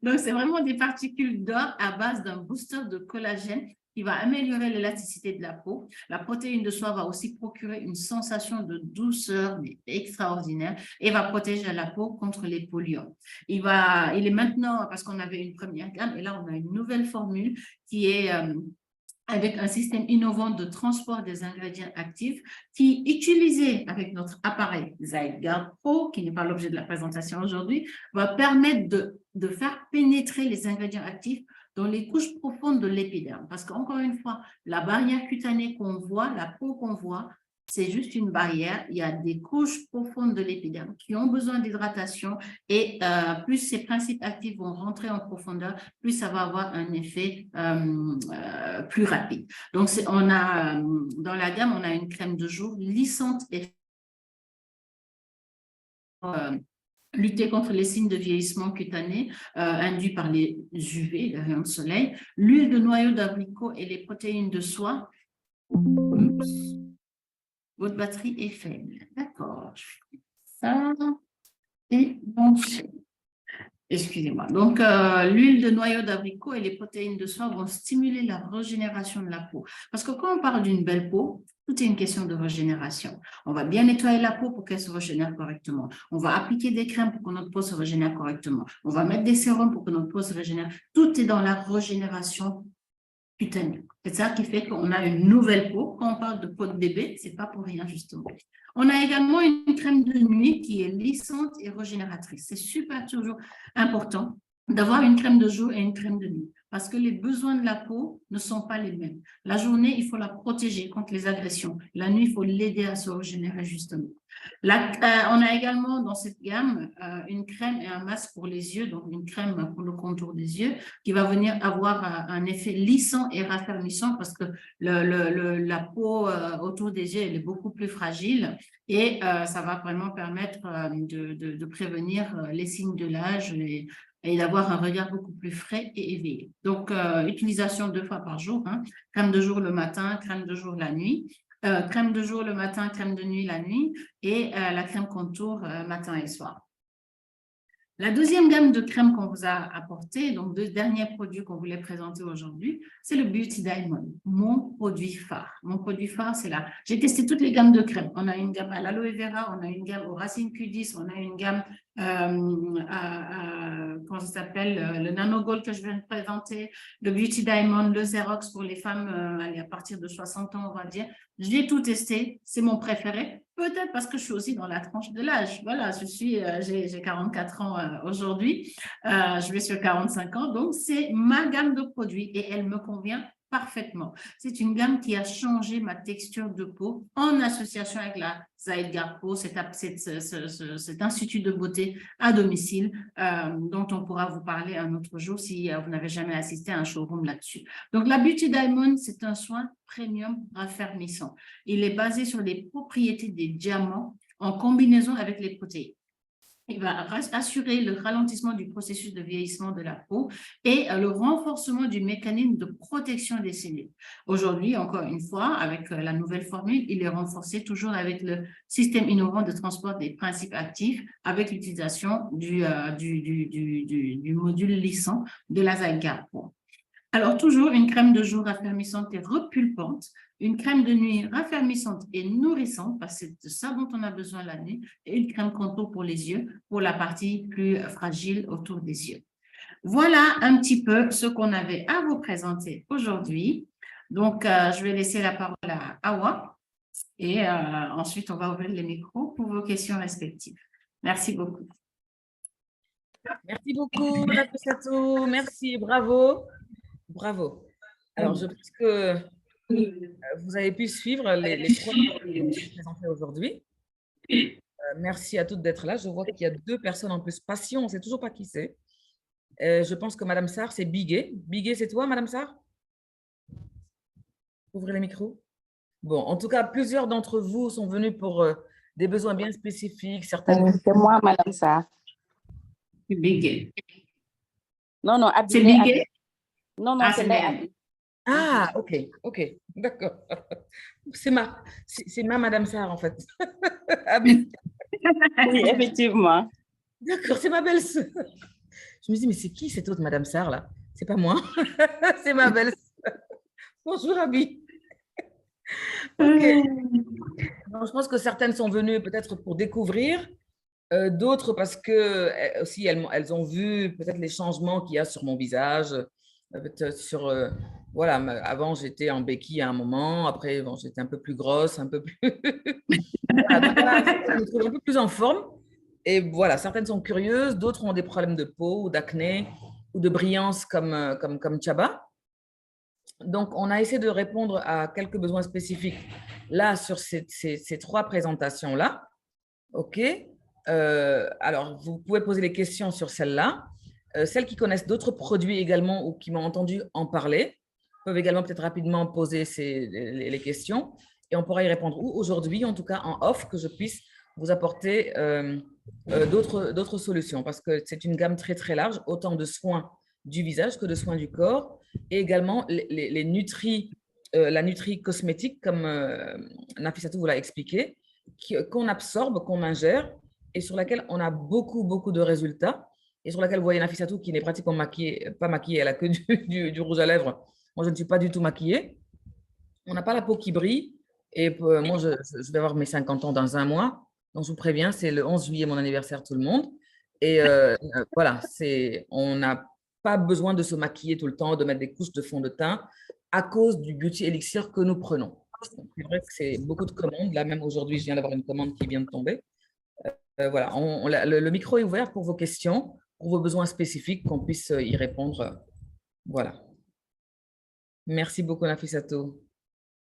Donc, c'est vraiment des particules d'or à base d'un booster de collagène qui va améliorer l'élasticité de la peau. La protéine de soie va aussi procurer une sensation de douceur extraordinaire et va protéger la peau contre les polluants. Il est maintenant, parce qu'on avait une première gamme, et là, on a une nouvelle formule qui est avec un système innovant de transport des ingrédients actifs qui, utilisé avec notre appareil ZyGuard Pro, qui n'est pas l'objet de la présentation aujourd'hui, va permettre de faire pénétrer les ingrédients actifs dans les couches profondes de l'épiderme. Parce qu'encore une fois, la barrière cutanée qu'on voit, la peau qu'on voit, c'est juste une barrière. Il y a des couches profondes de l'épiderme qui ont besoin d'hydratation et plus ces principes actifs vont rentrer en profondeur, plus ça va avoir un effet plus rapide. Donc, dans la gamme, on a une crème de jour lissante et lutter contre les signes de vieillissement cutané induits par les UV, les rayons de soleil, l'huile de noyau d'abricot et les protéines de soie. Oups. Votre batterie est faible. D'accord. Je fais ça et brancher. Excusez-moi. Donc, l'huile de noyau d'abricot et les protéines de soie vont stimuler la régénération de la peau. Parce que quand on parle d'une belle peau, tout est une question de régénération. On va bien nettoyer la peau pour qu'elle se régénère correctement. On va appliquer des crèmes pour que notre peau se régénère correctement. On va mettre des sérums pour que notre peau se régénère. Tout est dans la régénération cutanée. C'est ça qui fait qu'on a une nouvelle peau. Quand on parle de peau de bébé, ce n'est pas pour rien, justement. On a également une crème de nuit qui est lissante et régénératrice. C'est super, toujours important d'avoir une crème de jour et une crème de nuit parce que les besoins de la peau ne sont pas les mêmes. La journée, il faut la protéger contre les agressions. La nuit, il faut l'aider à se régénérer, justement. On a également dans cette gamme une crème et un masque pour les yeux, donc une crème pour le contour des yeux qui va venir avoir un effet lissant et raffermissant parce que la peau autour des yeux elle est beaucoup plus fragile et ça va vraiment permettre de prévenir les signes de l'âge et d'avoir un regard beaucoup plus frais et éveillé. Donc, utilisation 2 fois par jour, hein, crème de jour le matin, crème de jour la nuit. Crème de jour le matin, crème de nuit la nuit et la crème contour matin et soir. La deuxième gamme de crèmes qu'on vous a apporté, donc 2 derniers produits qu'on voulait présenter aujourd'hui, c'est le Beauty Diamond, mon produit phare. Mon produit phare, c'est là. J'ai testé toutes les gammes de crèmes. On a une gamme à l'aloe vera, on a une gamme aux racines Q10, on a une gamme comment ça s'appelle, le Nano Gold que je viens de présenter, le Beauty Diamond, le Xerox pour les femmes à partir de 60 ans, on va dire. J'ai tout testé, c'est mon préféré. Peut-être parce que je suis aussi dans la tranche de l'âge. Voilà, j'ai 44 ans aujourd'hui. Je vais sur 45 ans. Donc, c'est ma gamme de produits et elle me convient parfaitement. C'est une gamme qui a changé ma texture de peau en association avec la Zygarde Peau, cet institut de beauté à domicile dont on pourra vous parler un autre jour si vous n'avez jamais assisté à un showroom là-dessus. Donc, la Beauty Diamond, c'est un soin premium raffermissant. Il est basé sur les propriétés des diamants en combinaison avec les protéines. Il va assurer le ralentissement du processus de vieillissement de la peau et le renforcement du mécanisme de protection des cellules. Aujourd'hui, encore une fois, avec la nouvelle formule, il est renforcé toujours avec le système innovant de transport des principes actifs avec l'utilisation du module lissant de la Zygarde Peau. Alors, toujours une crème de jour raffermissante et repulpante, une crème de nuit raffermissante et nourrissante, parce que c'est de ça dont on a besoin la nuit, et une crème contour pour les yeux, pour la partie plus fragile autour des yeux. Voilà un petit peu ce qu'on avait à vous présenter aujourd'hui. Donc, je vais laisser la parole à Awa et ensuite, on va ouvrir les micros pour vos questions respectives. Merci beaucoup. Merci beaucoup, Nafissatou. Merci, bravo. Bravo. Alors, je pense que vous avez pu suivre les produits que je présentais aujourd'hui. Merci à toutes d'être là. Je vois qu'il y a 2 personnes en plus. Passion, on ne sait toujours pas qui c'est. Je pense que Madame Sarr, c'est Biguet. Biguet, c'est toi, Madame Sarr? Ouvrez les micros. Bon, en tout cas, plusieurs d'entre vous sont venus pour des besoins bien spécifiques. Certaines... C'est moi, Madame Sarr. C'est Biguet. Non, non, c'est Biguet. Non, non, c'est Léa. Ah, ok, d'accord. C'est ma Madame Sarr, en fait. Oui, effectivement. D'accord, c'est ma belle-sœur. Je me dis, mais c'est qui cette autre Madame Sarr, là? C'est pas moi, c'est ma belle-sœur. Bonjour, Abi. Okay. Donc, je pense que certaines sont venues peut-être pour découvrir, d'autres parce que aussi elles ont vu peut-être les changements qu'il y a sur mon visage. Voilà, avant j'étais en béquille à un moment, après bon, j'étais un peu plus grosse, un peu plus voilà, je me trouve un peu plus en forme et voilà, certaines sont curieuses, d'autres ont des problèmes de peau ou d'acné ou de brillance comme Chaba. Donc on a essayé de répondre à quelques besoins spécifiques là sur ces 3 présentations là. Ok, alors vous pouvez poser les questions sur celle-là. Celles qui connaissent d'autres produits également ou qui m'ont entendu en parler peuvent également peut-être rapidement poser les questions et on pourra y répondre. Ou aujourd'hui, en tout cas en off, que je puisse vous apporter d'autres solutions parce que c'est une gamme très, très large, autant de soins du visage que de soins du corps et également les la nutrie cosmétique, comme Nafissatou vous l'a expliqué, qu'on absorbe, qu'on ingère et sur laquelle on a beaucoup de résultats. Et sur laquelle vous voyez Nafissatou qui n'est pratiquement pas maquillée, elle a que du rouge à lèvres. Moi, je ne suis pas du tout maquillée. On n'a pas la peau qui brille. Et moi, je vais avoir mes 50 ans dans un mois. Donc, je vous préviens, c'est le 11 juillet, mon anniversaire, tout le monde. Et voilà, on n'a pas besoin de se maquiller tout le temps, de mettre des couches de fond de teint à cause du Beauty Elixir que nous prenons. C'est vrai que c'est beaucoup de commandes. Là, même aujourd'hui, je viens d'avoir une commande qui vient de tomber. Voilà, le micro est ouvert pour vos questions, pour vos besoins spécifiques, qu'on puisse y répondre. Voilà. Merci beaucoup, Nafissatou.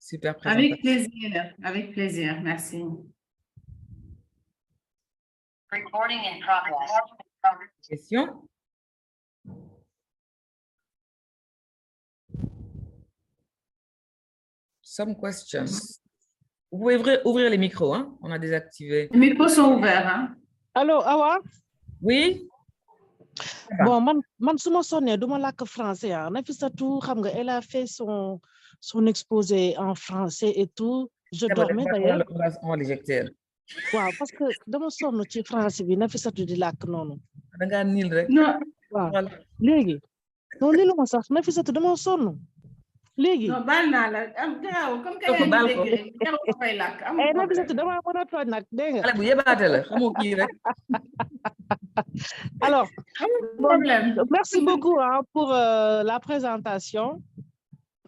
Super présentation. Avec plaisir. Merci. Recording in progress. Question? Some questions. Vous pouvez ouvrir les micros, hein? On a désactivé. Les micros sont ouverts, hein? Allô, Awa? Oui? Bon, man suma sonné duma lak français, hein. Nafissatou, elle a fait son exposé en français et tout. Je dormais d'ailleurs. On va l'éjecter. waaw parce que dama sonn ci français bi Nafissatou di làkk noonu. da ngaa niil rek. Non, waaw Voilà. léegi non li lu ma sax Nafissatou dama sonn léegi. non, baal naa la gaaw comme que yaa baal ngi ko. dégg jarul ko koy làkk amul Nafissatou problème. dama mën a tooñ nag dégg nga. xale bu yebaate la xamoo kii rek. Alors, Amul problème. merci beaucoup hein, pour la présentation.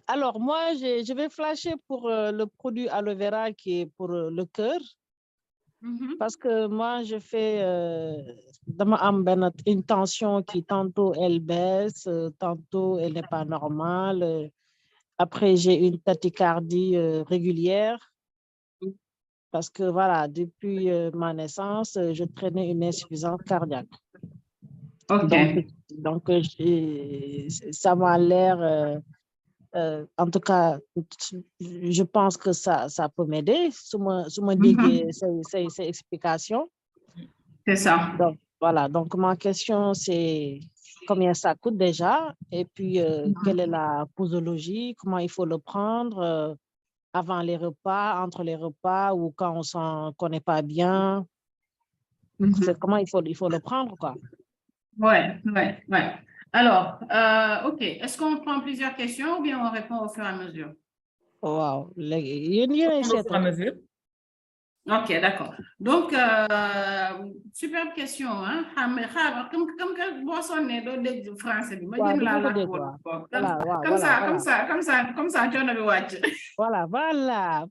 Alors, moi, je vais flasher pour le produit aloe vera qui est pour le cœur. Mhm. Parce que moi, je fais une tension qui tantôt elle baisse, tantôt elle n'est pas normale. Après, j'ai une tachycardie régulière. Parce que voilà, depuis ma naissance, je traînais une insuffisance cardiaque. Ok. Donc ça m'a l'air, en tout cas, je pense que ça peut m'aider sur mon dégué, ces explications. C'est ça. Donc, voilà, donc ma question c'est combien ça coûte déjà et puis quelle est la posologie, comment il faut le prendre avant les repas, entre les repas ou quand on s'en connaît pas bien. C'est comment il faut le prendre, quoi. Ouais. Alors, ok. Est-ce qu'on prend plusieurs questions ou bien on répond au fur et à mesure? Wow. Au fur et à mesure. Ok, d'accord. Donc, superbe question, hein? Comme que moi, on est dans le français. Comme ça, tu en avais watch. Voilà. Là,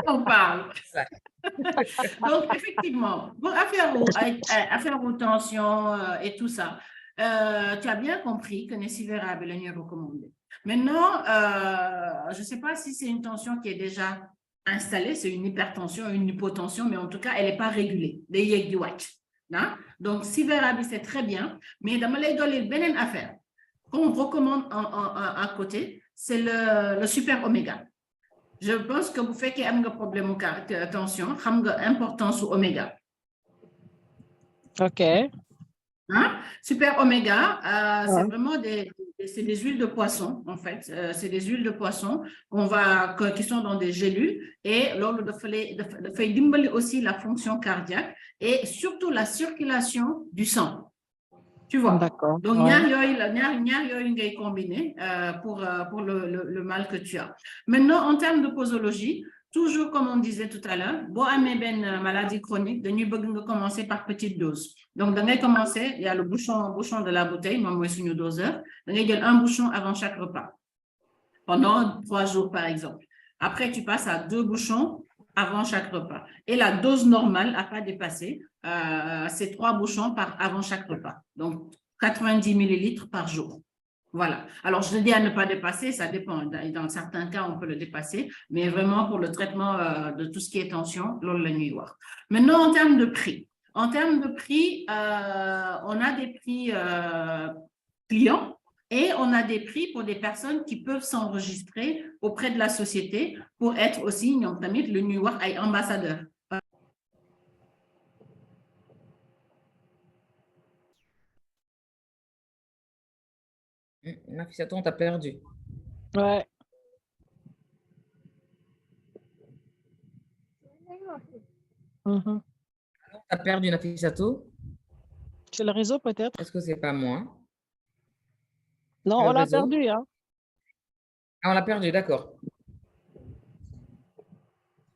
on parle. Donc, effectivement, bon, affaire aux tensions et tout ça, tu as bien compris que Nessivera est le recommandé. Maintenant, je ne sais pas si c'est une tension qui est déjà installée, c'est une hypertension, une hypotension, mais en tout cas, elle n'est pas régulée. Donc, Siverabi, c'est très bien, mais dans les benen affaire qu'on recommande à côté, c'est le super oméga. Je pense que vous faites qu'il y a un problème de tension, il y a une importance au oméga. OK. Hein? Super oméga, c'est vraiment des huiles de poisson, en fait. C'est des huiles de poisson qui sont dans des gélules et lors de faire aussi la fonction cardiaque et surtout la circulation du sang. Tu vois? D'accord. Donc, il y a combiné pour le mal que tu as. Maintenant, en termes de posologie, toujours comme on disait tout à l'heure, bon, une maladie chronique, de nous commencer par petite dose. Donc, vous commencer, il y a le bouchon de la bouteille, moi, c'est une doseur. Vous avez un bouchon avant chaque repas, pendant 3 jours, par exemple. Après, tu passes à 2 bouchons avant chaque repas. Et la dose normale à pas dépasser, c'est 3 bouchons avant chaque repas. Donc, 90 millilitres par jour. Voilà. Alors, je dis à ne pas dépasser, ça dépend. Dans certains cas, on peut le dépasser, mais vraiment pour le traitement de tout ce qui est tension, l'eau la nuit. Maintenant, en termes de prix. On a des prix clients et on a des prix pour des personnes qui peuvent s'enregistrer auprès de la société pour être aussi le New York ambassadeur. Nafissatou, on t'a perdu. Ouais. T'as perdu Nafissatou? C'est le réseau peut-être? Est-ce que c'est pas moi? Non, on l'a perdu, hein? Ah, on l'a perdu, d'accord.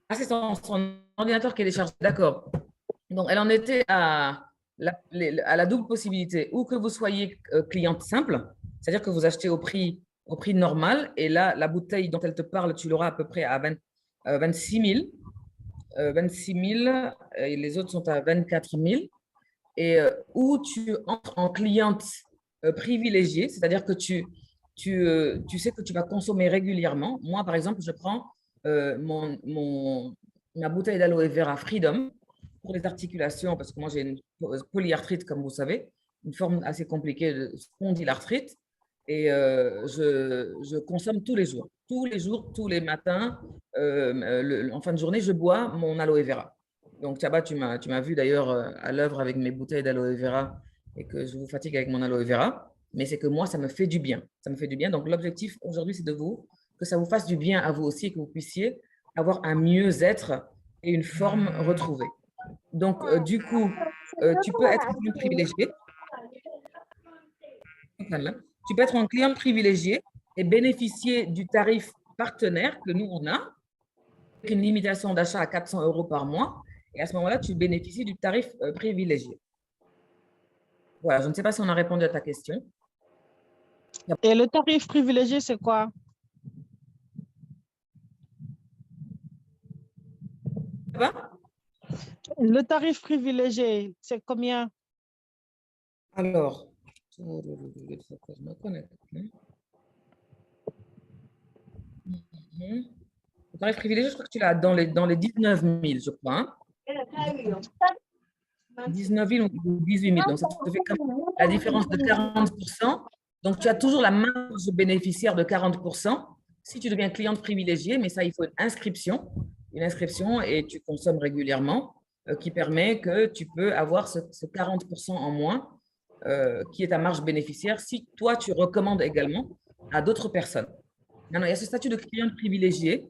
Ah, c'est son ordinateur qui est déchargé, d'accord. Donc, elle en était à la double possibilité, ou que vous soyez cliente simple, c'est-à-dire que vous achetez au prix normal, et là, la bouteille dont elle te parle, tu l'auras à peu près à 26 000. 26 000, et les autres sont à 24 000. Et où tu entres en cliente privilégiée, c'est-à-dire que tu sais que tu vas consommer régulièrement. Moi, par exemple, je prends ma bouteille d'aloe vera Freedom pour les articulations, parce que moi, j'ai une polyarthrite, comme vous savez, une forme assez compliquée de spondylarthrite. Et je consomme tous les jours, tous les matins, en fin de journée, je bois mon aloe vera. Donc, Chaba, tu m'as vu d'ailleurs à l'œuvre avec mes bouteilles d'aloe vera et que je vous fatigue avec mon aloe vera. Mais c'est que moi, ça me fait du bien. Ça me fait du bien. Donc, l'objectif aujourd'hui, c'est que ça vous fasse du bien à vous aussi et que vous puissiez avoir un mieux-être et une forme retrouvée. Donc, du coup, tu peux être un client privilégié. Voilà. Tu peux être un client privilégié et bénéficier du tarif partenaire que nous, on a, avec une limitation d'achat à 400 € par mois. Et à ce moment-là, tu bénéficies du tarif privilégié. Voilà, je ne sais pas si on a répondu à ta question. Et le tarif privilégié, c'est quoi? Ça va? Le tarif privilégié, c'est combien? Alors, je me connecte. Le tarif privilégié, je crois que tu l'as dans les 19 000, je crois. Hein? 19 000 ou 18 000. Donc, ça te fait quand même la différence de 40%. Donc, tu as toujours la marge bénéficiaire de 40% si tu deviens cliente privilégiée, mais ça, il faut une inscription et tu consommes régulièrement qui permet que tu peux avoir ce 40% en moins qui est ta marge bénéficiaire si toi, tu recommandes également à d'autres personnes. Maintenant, il y a ce statut de cliente privilégiée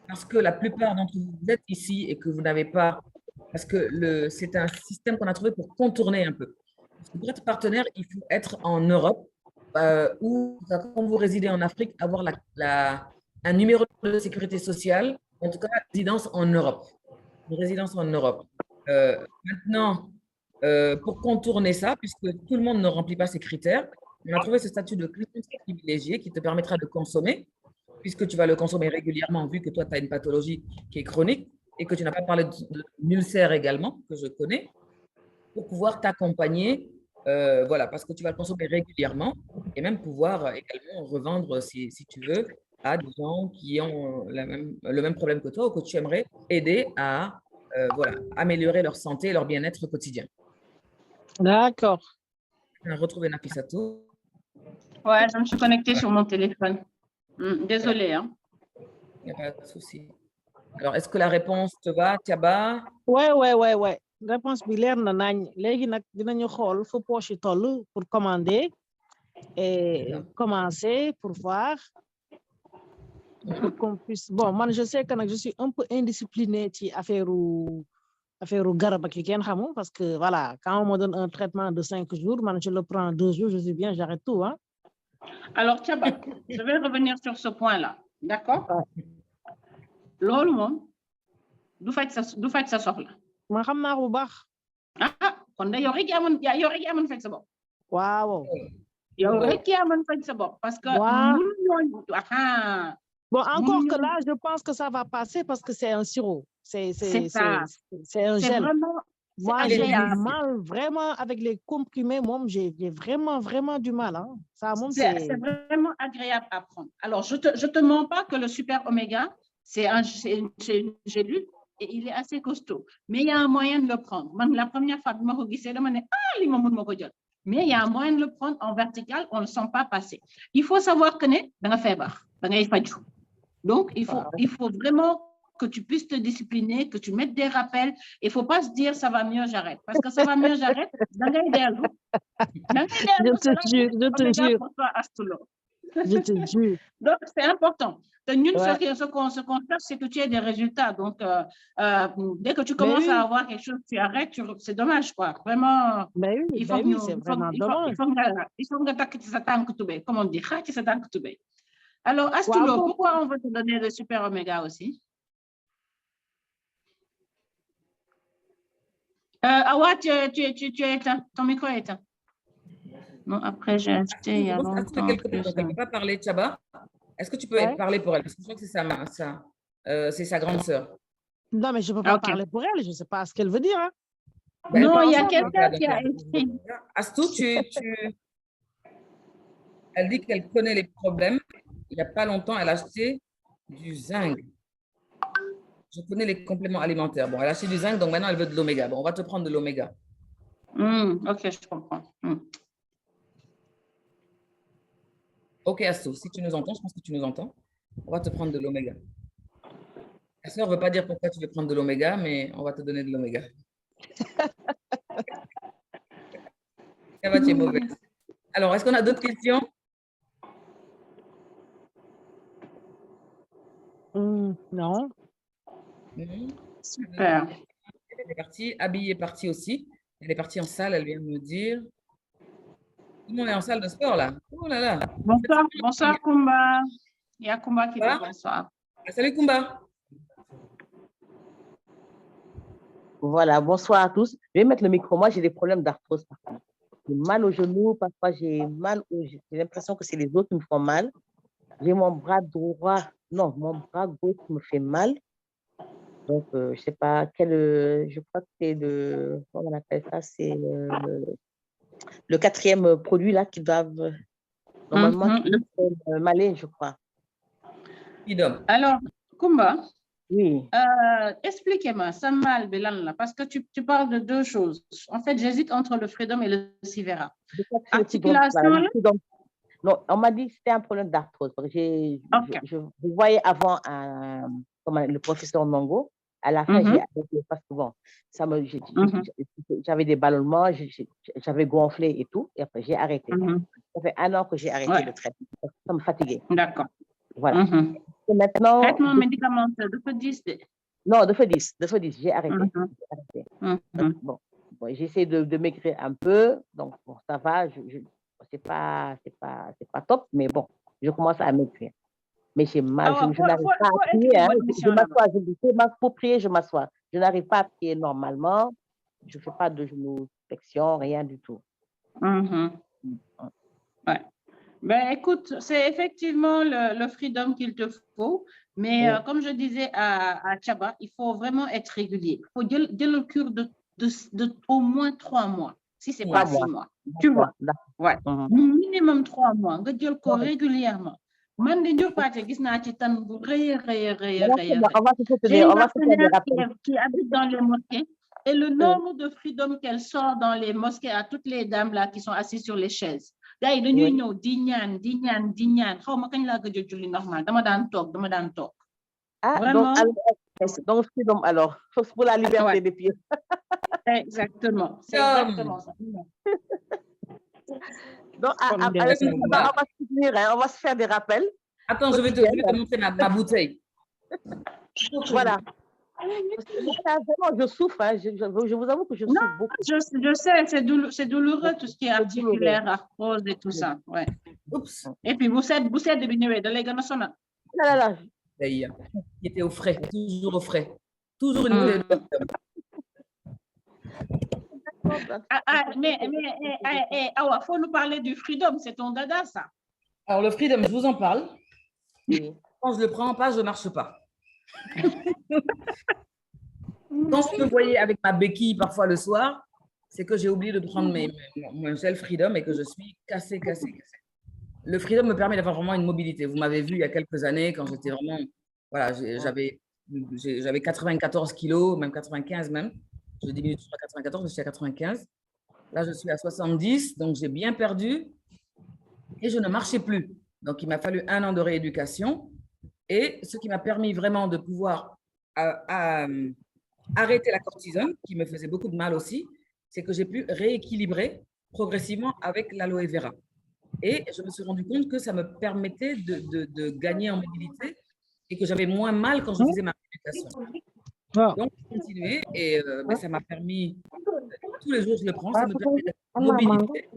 parce que la plupart d'entre vous, vous êtes ici et que vous n'avez pas, parce que c'est un système qu'on a trouvé pour contourner un peu. Parce que pour être partenaire, il faut être en Europe ou quand vous résidez en Afrique, avoir un numéro de sécurité sociale, en tout cas la résidence en Europe. Une résidence en Europe. Maintenant, pour contourner ça, puisque tout le monde ne remplit pas ces critères, on a trouvé ce statut de client privilégié qui te permettra de consommer, puisque tu vas le consommer régulièrement, vu que toi, tu as une pathologie qui est chronique et que tu n'as pas parlé d'ulcère également, que je connais, pour pouvoir t'accompagner, voilà, parce que tu vas le consommer régulièrement et même pouvoir également revendre, si tu veux, à des gens qui ont le même problème que toi ou que tu aimerais aider à voilà, améliorer leur santé et leur bien-être quotidien. D'accord. On a retrouvé Nafissatou. Ouais, je me suis connectée sur mon téléphone. Désolée. Hein. Il n'y a pas de souci. Alors, est-ce que la réponse te va, Tiaba? Ouais. Réponse bi leer na nañ. Léegi nag dinañu xool fu poche yi toll pour commander et commencer pour voir pour qu'on puisse. Bon, moi, je sais que je suis un peu indisciplinée ci affaire garab ak kenn xamul parce que voilà, quand on me donne un traitement de 5 jours, moi, je le prends 2 jours, je suis bien, j'arrête tout. Hein. Alors, Tiaba, je vais revenir sur ce point-là. D'accord? Loolu moom du faj sa soxla. Ma xam naa bu baax. Kon da yow rek yaa mën faj sa bopp. Waaw. Yow rek yaa mën faj sa bopp parce que bon, encore que là, je pense que ça va passer parce que c'est un sirop. C'est un gel. Moi, j'ai du mal vraiment avec les comprimés. Moi, j'ai vraiment du mal. Hein. C'est vraiment agréable à prendre. Alors, je te mens pas que le super oméga, c'est une gélule et il est assez costaud. Mais il y a un moyen de le prendre. La première fois que je l'ai vu, mais il y a un moyen de le prendre en vertical, on ne le sent pas passer. Il faut savoir que donc, il faut vraiment que tu puisses te discipliner, que tu mettes des rappels. Il ne faut pas se dire ça va mieux, j'arrête. Parce que ça va mieux, j'arrête. Je te jure. Je te jure. Donc, c'est important. Ce qu'on cherche, c'est que tu aies des résultats. Donc, dès que tu commences à avoir quelque chose, tu arrêtes, c'est dommage, quoi. Vraiment, il faut c'est vraiment dommage. Il faut que tu s'attends que tu comme on dit, tu s'attends que tu Alors, Astulo, pourquoi on veut te donner le super oméga aussi? Awa, tu es éteint. Ton micro est éteint. Non, après, j'ai acheté il y a longtemps. Tu ne peux pas parler, Tiaba? Est-ce que tu peux parler pour elle? Parce que je crois que c'est sa grande sœur. Non, mais je ne peux pas parler pour elle. Je ne sais pas ce qu'elle veut dire. Hein. Non, il y a quelqu'un qui a écrit. Astou, elle dit qu'elle connaît les problèmes. Il n'y a pas longtemps, elle a acheté du zinc. Je connais les compléments alimentaires. Bon, elle a acheté du zinc, donc maintenant, elle veut de l'oméga. Bon, on va te prendre de l'oméga. Ok, je comprends. Ok, Astou, si tu nous entends, je pense que tu nous entends. On va te prendre de l'oméga. Ta soeur ne veut pas dire pourquoi tu veux prendre de l'oméga, mais on va te donner de l'oméga. Ça va, tu es mauvaise. Alors, est-ce qu'on a d'autres questions? Non. Super. Elle est partie. Abby est partie aussi. Elle est partie en salle, elle vient de me dire. Tout le monde est en salle de sport là. Oh là là. Bonsoir Kumba. Il y a Kumba qui dit bonsoir. Salut Kumba. Voilà, bonsoir à tous. Je vais mettre le micro. Moi, j'ai des problèmes d'arthrose. J'ai mal au genou, parfois j'ai mal j'ai l'impression que c'est les autres qui me font mal. J'ai mon bras droit, non, mon bras gauche me fait mal. Donc, je ne sais pas je crois que c'est comment on appelle ça, c'est le 4e produit là qui doivent normalement m'aller, je crois. Alors, Kumba, oui. Expliquez-moi, ça mal, Bélan, parce que tu parles de deux choses. En fait, j'hésite entre le Freedom et le Sivera. Articulation. Non, on m'a dit que c'était un problème d'arthrose. Je voyais avant le professeur Nongo. À la fin, j'ai arrêté parce que bon, j'avais des ballonnements, j'avais gonflé et tout. Et après, j'ai arrêté. Ça fait 1 an que j'ai arrêté le traitement. Ça me fatiguait. D'accord. Voilà. Et maintenant, traitement médicamenteux de feu 10. Non, de feu 10, j'ai arrêté. Bon, j'essaie de maigrir un peu, donc bon, ça va. C'est pas top, mais bon, je commence à maigrir. Mais j'ai mal, je n'arrive pas à prier. Je m'assois, pour prier, je m'assois. Je n'arrive pas à prier normalement. Je ne fais pas de genoux flexion, rien du tout. Ouais. Ben, écoute, c'est effectivement le Freedom qu'il te faut, mais comme je disais à Chaba, il faut vraiment être régulier. Il faut dire le cure de au moins 3 mois, si ce n'est pas 6 mois. Tu vois? Ouais. Minimum 3 mois. Nga jël ko régulièrement. Man di Ndioufate gis naa ci tan bu rëy. J'ai une partenaire qui habite dans les mosquées et le nombre de Freedom qu'elle sort dans les mosquées à toutes les dames là qui sont assises sur les chaises. Gars yi dañuy ñëw di ñaan xaw ma kañ laa gëj a julli normal dama daan toog. Vraiment. Donc Freedom alors, pour la liberté des pieds. Exactement, c'est exactement ça. Donc, on va se faire des rappels. Attends, je vais te montrer ma bouteille. Voilà. Vraiment, je souffre. Hein. Je vous avoue que je souffre beaucoup. Je sais, c'est douloureux tout ce qui est articulaire, arthrose et tout ça. Ouais. Oups. Et puis, vous êtes de Binué, de l'Eganasona. Là. Il était au frais, toujours au frais. Toujours une bouteille de mais il faut nous parler du Freedom, c'est ton dada, ça. Alors, le Freedom, je vous en parle. Quand je le prends pas, je ne marche pas. Quand vous me voyez avec ma béquille parfois le soir, c'est que j'ai oublié de prendre mon gel Freedom et que je suis cassée. Le Freedom me permet d'avoir vraiment une mobilité. Vous m'avez vu il y a quelques années quand j'étais vraiment… Voilà, j'avais 94 kilos, même 95 même. Je diminue toujours à 94, je suis à 95. Là, je suis à 70, donc j'ai bien perdu et je ne marchais plus. Donc, il m'a fallu 1 an de rééducation et ce qui m'a permis vraiment de pouvoir arrêter la cortisone, qui me faisait beaucoup de mal aussi, c'est que j'ai pu rééquilibrer progressivement avec l'aloe vera. Et je me suis rendu compte que ça me permettait de gagner en mobilité et que j'avais moins mal quand je faisais ma rééducation. Donc, j'ai continué et ça m'a permis, tous les jours je le prends, ça me permet d'être en mobilité.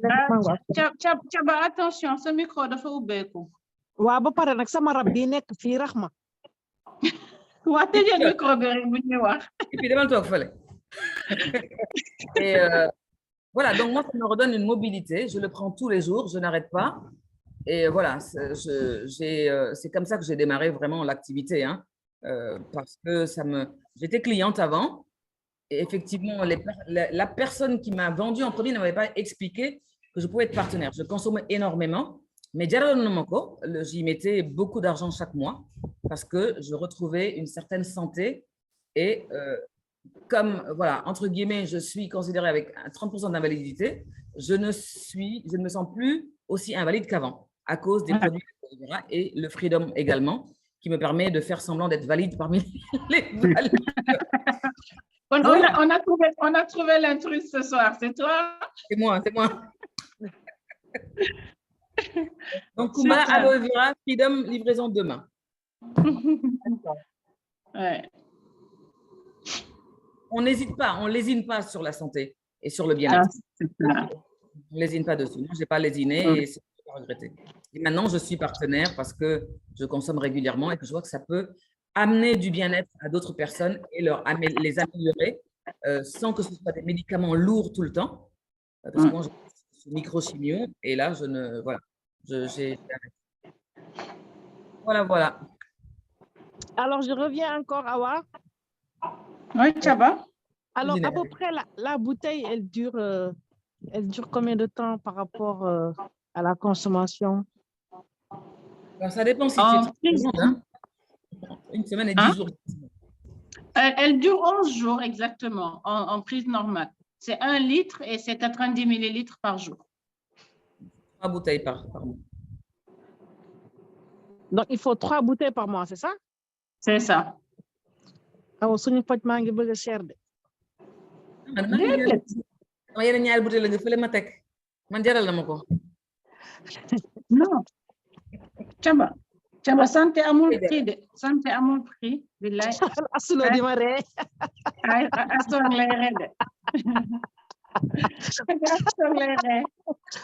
Chaba, attention, ce micro dafa ubbeeku. Waa ba pare nag sama rab bi nekk fii Rahma. Waa tëjee micro bi rek bu ñuy wax. Et puis demal toog fële. Et voilà, donc moi, ça me redonne une mobilité. Je le prends tous les jours, je n'arrête pas. Et voilà, c'est comme ça que j'ai démarré vraiment l'activité. Hein, parce que j'étais cliente avant. Et effectivement, la personne qui m'a vendu en premier ne m'avait pas expliqué que je pouvais être partenaire. Je consommais énormément. Mais j'y mettais beaucoup d'argent chaque mois parce que je retrouvais une certaine santé. Et comme, voilà, entre guillemets, je suis considérée avec 30% d'invalidité, je ne me sens plus aussi invalide qu'avant à cause des produits et le Freedom également, qui me permet de faire semblant d'être valide parmi les valides. On a trouvé l'intrus ce soir, c'est toi? C'est moi. Donc, Kumba, aloe vera, Freedom, livraison demain. Ouais. on n'hésite pas, on lésine pas sur la santé et sur le Ah, bien-être. c'est clair. On ne lésine pas dessus. Moi, je n'ai pas lésiné et c'est pas regretté. Et maintenant, je suis partenaire parce que je consomme régulièrement et que je vois que ça peut amener du bien-être à d'autres personnes et les améliorer sans que ce soit des médicaments lourds tout le temps. Parce que moi, je suis microchimio et là, voilà. J'ai arrêté. Voilà. Alors, je reviens encore, Awa. Oui, Chaba. Alors, à peu près, la bouteille, elle dure combien de temps par rapport à la consommation? Alors, ça dépend si En tu es très grande, hein. Une semaine et 10 jours. Elle dure 11 jours exactement en prise normale. C'est 1 litre et c'est 90 millilitres par jour. 3 bouteilles par mois. Donc, il faut 3 bouteilles par mois, c'est ça? C'est ça. Ah, suñu faj maa ngi bëgg a cher de. Ma yeneen ñaari bouteille la nga fële ma teg man jaral na ma ko. Non. Chaba santé amul prix de santé amul prix. Billaay. Asulo di ma ree. Ay astor lay ree de. Astor lay ree.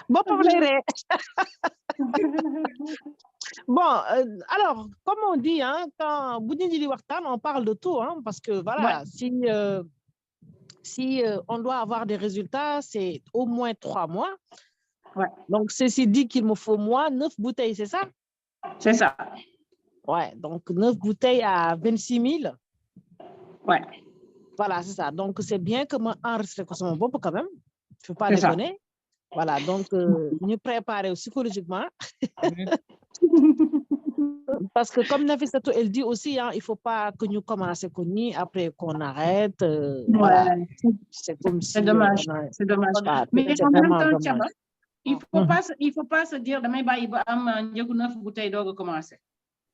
Boppam lay ree. Bon, alors, comme on dit, hein, quand Boudini di waxtaan, on parle de tout, hein, parce que voilà, si on doit avoir des résultats, c'est au moins 3 mois. Ouais. Donc, ceci dit qu'il me faut moi 9 bouteilles, c'est ça? C'est ça. Ouais, donc 9 bouteilles à 26 000. Ouais. Voilà, c'est ça. Donc, c'est bien que moi enregistre mon bopp quand même. Je ne peux pas déconner. Voilà, donc nous préparer psychologiquement. Parce que comme Nafissatou, elle dit aussi, hein, il ne faut pas que nous commencions à connaître après qu'on arrête. Voilà. C'est comme si... C'est dommage. C'est dommage. Voilà, mais en même temps, Chaba, il ne faut pas se dire damay bàyyi ba am njëgu 9 bouteilles doog a commencer.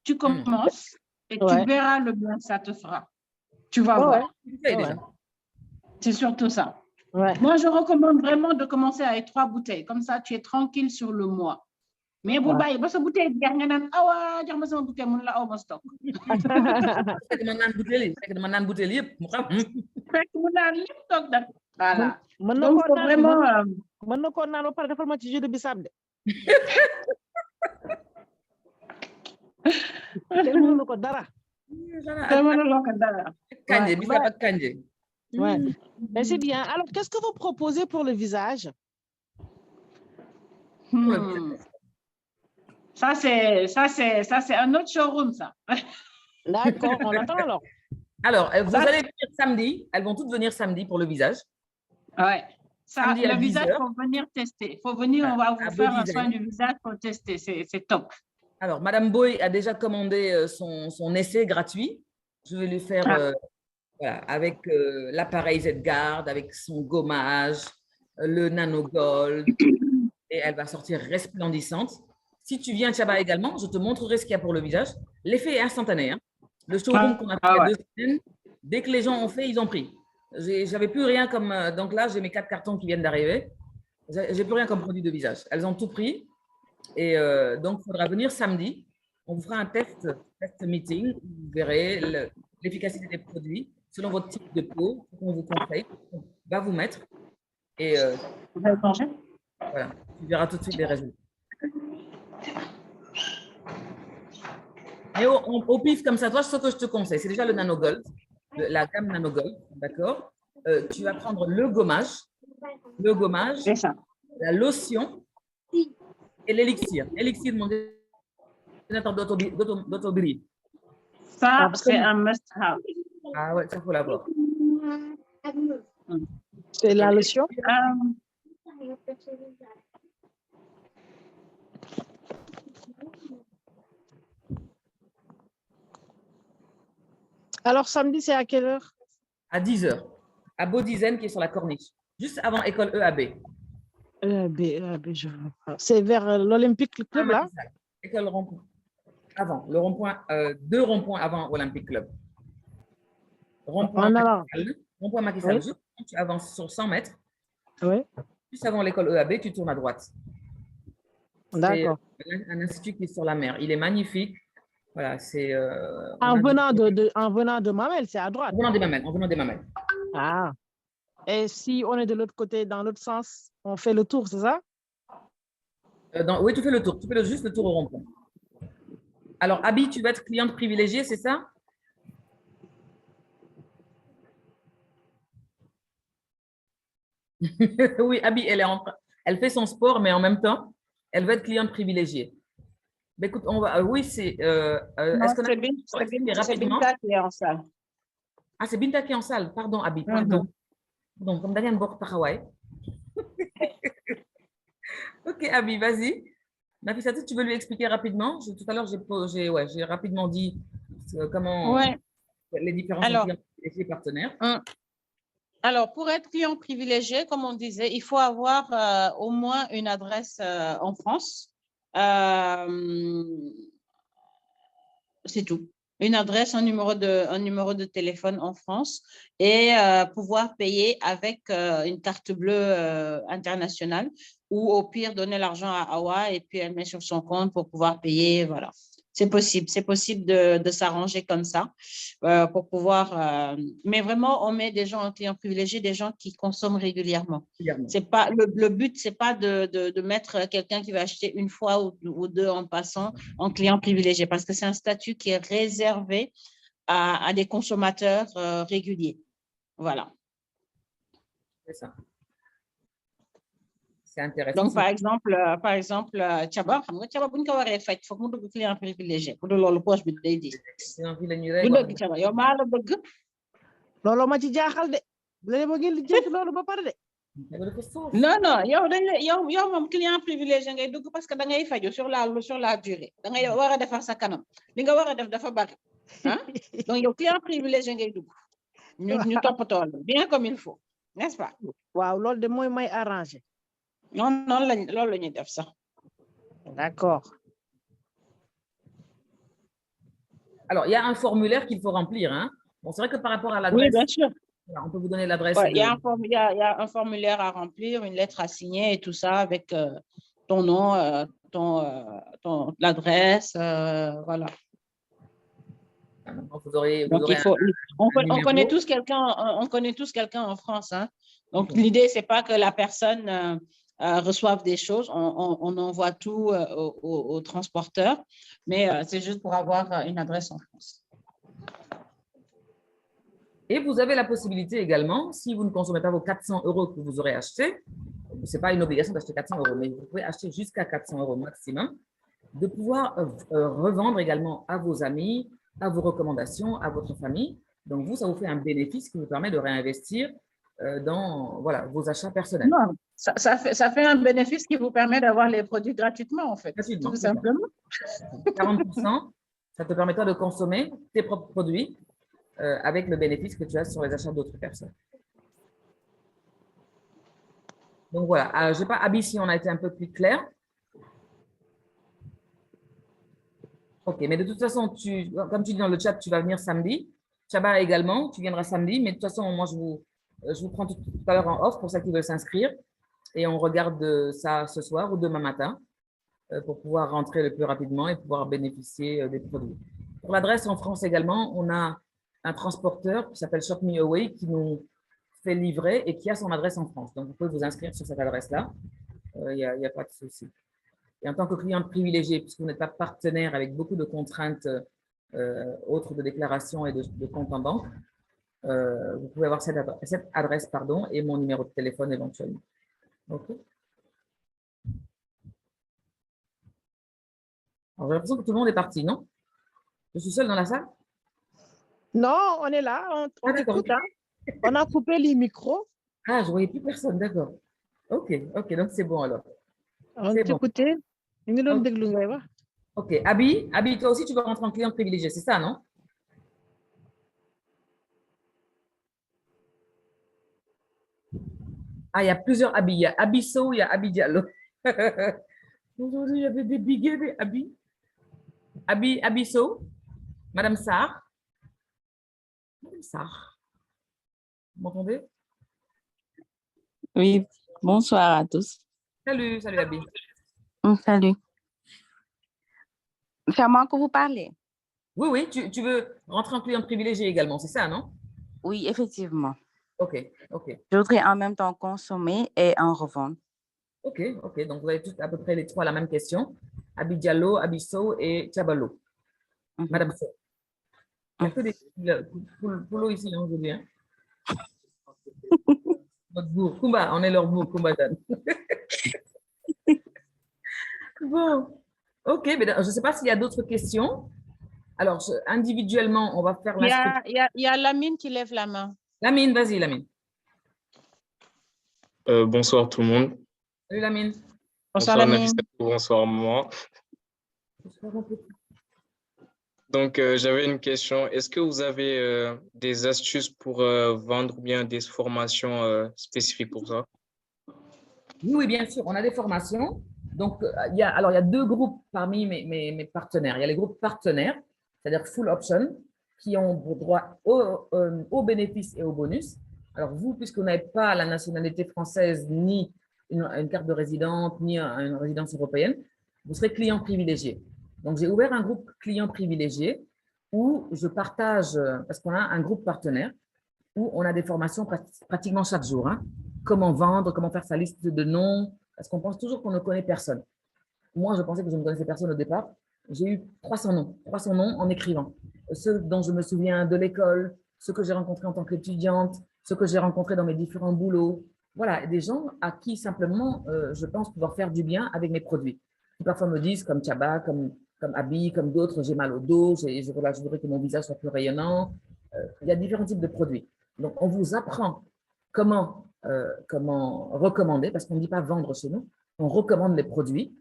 Tu commences et tu verras le bien que ça te fera. Tu vas voir. C'est surtout ça. Ouais. Moi, je recommande vraiment de commencer avec 3 bouteilles. Comme ça, tu es tranquille sur le mois. Mais vous bàyyi ba sa bouteille jeex nga naan awa jox ma sama bouteille mun la aw ma stock. Fekk ma naan bouteille yëpp mu xam. Fekk mu naan lépp toog nag. Voilà. Donc, vraiment. mën na koo naan ba pare defal ma ci jus de bissap de. Kenn mënu ko dara. Kanje, bissap ak kanje. Ouais. Mais c'est bien. Alors, qu'est-ce que vous proposez pour le visage? Ça, c'est un autre showroom, ça. D'accord, on l'attend alors. Alors, vous allez venir samedi. Elles vont toutes venir samedi pour le visage. Ouais. Ça, Samedi le à 10 visage, il heures. faut venir tester. Il faut venir, on va vous faire un soin du visage pour tester. C'est top. Alors, Madame Boy a déjà commandé son essai gratuit. Je vais lui faire voilà, avec l'appareil Z-Guard, avec son gommage, le Nano Gold. Et elle va sortir resplendissante. Si tu viens, Chaba, également, je te montrerai ce qu'il y a pour le visage. L'effet est instantané. Hein. Le showroom qu'on a fait il y a 2 semaines, dès que les gens ont fait, ils ont pris. J'avais plus rien comme... donc là, j'ai mes 4 cartons qui viennent d'arriver. J'ai plus rien comme produit de visage. Elles ont tout pris. Et donc, il faudra venir samedi. On vous fera un test meeting. Vous verrez l'efficacité des produits selon votre type de peau. On vous conseille. On va vous mettre. Et vous allez manger? Voilà. Tu verras tout de suite les résultats. Et au pif comme ça, toi, ce que je te conseille, c'est déjà le Nano Gold, la gamme Nano Gold, d'accord? Tu vas prendre le gommage, la lotion et l'élixir. L'élixir de mon ordinateur d'autobiri. Ça, c'est un must-have. Ah ouais, ça, il faut l'avoir. C'est la lotion? Alors, samedi, c'est à quelle heure? À 10 h, à Beaudizaine, qui est sur la Corniche, juste avant école EAB. EAB, je vois pas. C'est vers l'Olympique Club, là? École rond-point. Avant, le rond-point, 2 ronds-points avant Olympique Club. Rond-point Macky Sall. Juste quand tu avances sur 100 mètres. Oui. Juste avant l'école EAB, tu tournes à droite. D'accord. C'est un institut qui est sur la mer. Il est magnifique. Voilà, c'est. En venant de Mamelles, c'est à droite. En venant des Mamelles. Ah. Et si on est de l'autre côté, dans l'autre sens, on fait le tour, c'est ça? Oui, tu fais le tour. Tu fais juste le tour au rond-point. Alors, Abby, tu vas être cliente privilégiée, c'est ça? Oui, Abby, elle fait son sport, mais en même temps, elle veut être cliente privilégiée. Mais écoute, oui, c'est. Non, Est-ce qu'on a c'est rapidement? Binta qui est en salle. Ah, c'est Binta qui est en salle. Pardon, Abby, pardon. Donc, comme Daniel Bok Hawaï. Ok, Abby, vas-y. Nafissatou, tu veux lui expliquer rapidement? Tout à l'heure, j'ai rapidement dit comment Ouais. les différents Alors, clients et les partenaires. Alors, pour être client privilégié, comme on disait, il faut avoir au moins une adresse en France. C'est tout. Une adresse, un numéro de téléphone en France et pouvoir payer avec une carte bleue internationale ou au pire donner l'argent à Awa et puis elle met sur son compte pour pouvoir payer. Voilà. C'est possible de s'arranger comme ça pour pouvoir. Mais vraiment, on met des gens en client privilégié, des gens qui consomment régulièrement. C'est pas, le but, ce n'est pas de mettre quelqu'un qui va acheter une fois ou deux en passant en client privilégié parce que c'est un statut qui est réservé à des consommateurs réguliers. Voilà. C'est ça. C'est intéressant. Donc, par exemple, Thiaba, xam nga Thiaba bu ñu ko waree faj foog mu dugg client privilégié bu dul loolu poche bi day di. Du dëgg Thiaba yow maa la bëgg. Loolu ma ci jaaxal de. Bu la bëgg li jënd loolu ba pare de. Non, yow moom client privilégié ngay dugg parce que da ngay faju sur la durée. Da ngay war a defar sa kanam. Li nga war a def dafa bari. Donc, yow client privilégié ngay dugg. Ñu toppatoo la bien comme il faut, n'est-ce pas? Waaw, loolu de mooy may arrangé. Non, loolu la ñuy def sax. D'accord. Alors, il y a un formulaire qu'il faut remplir. Hein? Bon, c'est vrai que par rapport à l'adresse, oui, bien sûr. On peut vous donner l'adresse. Ouais, il y a un formulaire à remplir, une lettre à signer et tout ça avec ton nom, l'adresse, voilà. On connaît tous quelqu'un en France. Hein? Donc, l'idée, ce n'est pas que la personne reçoive des choses. On envoie tout au transporteur, mais c'est juste pour avoir une adresse en France. Et vous avez la possibilité également, si vous ne consommez pas vos 400 € que vous aurez achetés, ce n'est pas une obligation d'acheter 400 €, mais vous pouvez acheter jusqu'à 400 € maximum, de pouvoir revendre également à vos amis, à vos recommandations, à votre famille. Donc, vous, ça vous fait un bénéfice qui vous permet de réinvestir dans vos achats personnels. Non, ça fait un bénéfice qui vous permet d'avoir les produits gratuitement, en fait. Gratuitement, tout simplement. 40%, ça te permettra de consommer tes propres produits avec le bénéfice que tu as sur les achats d'autres personnes. Donc, voilà. Je ne sais pas, Abby, si on a été un peu plus clair. Ok, mais de toute façon, comme tu dis dans le chat, tu vas venir samedi. Chaba également, tu viendras samedi. Mais de toute façon, moi, je vous prends tout à l'heure en off pour ceux qui veulent s'inscrire. Et on regarde ça ce soir ou demain matin pour pouvoir rentrer le plus rapidement et pouvoir bénéficier des produits. Pour l'adresse en France également, on a un transporteur qui s'appelle Shop Me Away qui nous fait livrer et qui a son adresse en France. Donc, vous pouvez vous inscrire sur cette adresse-là. Il n'y a pas de souci. Et en tant que client privilégié, puisque vous n'êtes pas partenaire avec beaucoup de contraintes autres de déclaration et de compte en banque, vous pouvez avoir cette adresse et mon numéro de téléphone éventuellement. OK. Alors, j'ai l'impression que tout le monde est parti, non? Je suis seule dans la salle? Non, on est là, on écoute. Hein? On a coupé les micros. Ah, je ne voyais plus personne, d'accord. OK, donc c'est bon alors. On t'écoutait. Ok, Abby, toi aussi, tu vas rentrer en client privilégié, c'est ça, non? Ah, il y a plusieurs Abby. Il y a Abby So, il y a Abby Diallo. Aujourd'hui, il y avait des biguets, des Abby. Abby So, Madame Sarr. Madame Sarr. Vous m'entendez? Oui, bonsoir à tous. Salut Abby. Salut. C'est à moi que vous parlez? Oui, tu veux rentrer en client privilégié également, c'est ça, non? Oui, effectivement. OK, OK. Je voudrais en même temps consommer et en revendre. OK, OK. Donc, vous avez tous à peu près les trois la même question. Abidjalo, Abisso et Tchabalo. Madame So. Il n'y a que des poulots ici hein, aujourd'hui. Hein. Notre bourg. Kumba, on est leur bourg, Kumba Dan. Bon, OK. Mais je ne sais pas s'il y a d'autres questions. Alors, individuellement, on va faire l'inscription. Il y a Lamine qui lève la main. Lamine, vas-y, Lamine. Bonsoir tout le monde. Salut, Lamine. Bonsoir, Lamine. Nafisa, bonsoir moi. Donc, j'avais une question. Est-ce que vous avez des astuces pour vendre ou bien des formations spécifiques pour ça? Oui, bien sûr, on a des formations. Donc, il y a deux groupes parmi mes partenaires. Il y a les groupes partenaires, c'est-à-dire full option, qui ont droit aux bénéfices et aux bonus. Alors, vous, puisque vous n'avez pas la nationalité française, ni une carte de résidente, ni une résidence européenne, vous serez client privilégié. Donc, j'ai ouvert un groupe client privilégié où je partage, parce qu'on a un groupe partenaire, où on a des formations pratiquement chaque jour. Hein. Comment vendre, comment faire sa liste de noms, parce qu'on pense toujours qu'on ne connaît personne. Moi, je pensais que je ne connaissais personne au départ. J'ai eu 300 noms en écrivant. Ceux dont je me souviens de l'école, ceux que j'ai rencontrés en tant qu'étudiante, ceux que j'ai rencontrés dans mes différents boulots. Voilà, des gens à qui simplement, je pense pouvoir faire du bien avec mes produits. Qui parfois me disent, comme Tchaba, comme Abi, comme d'autres, j'ai mal au dos, je voudrais que mon visage soit plus rayonnant. Il y a différents types de produits. Donc, on vous apprend comment recommander, parce qu'on ne dit pas vendre chez nous, on recommande les produits,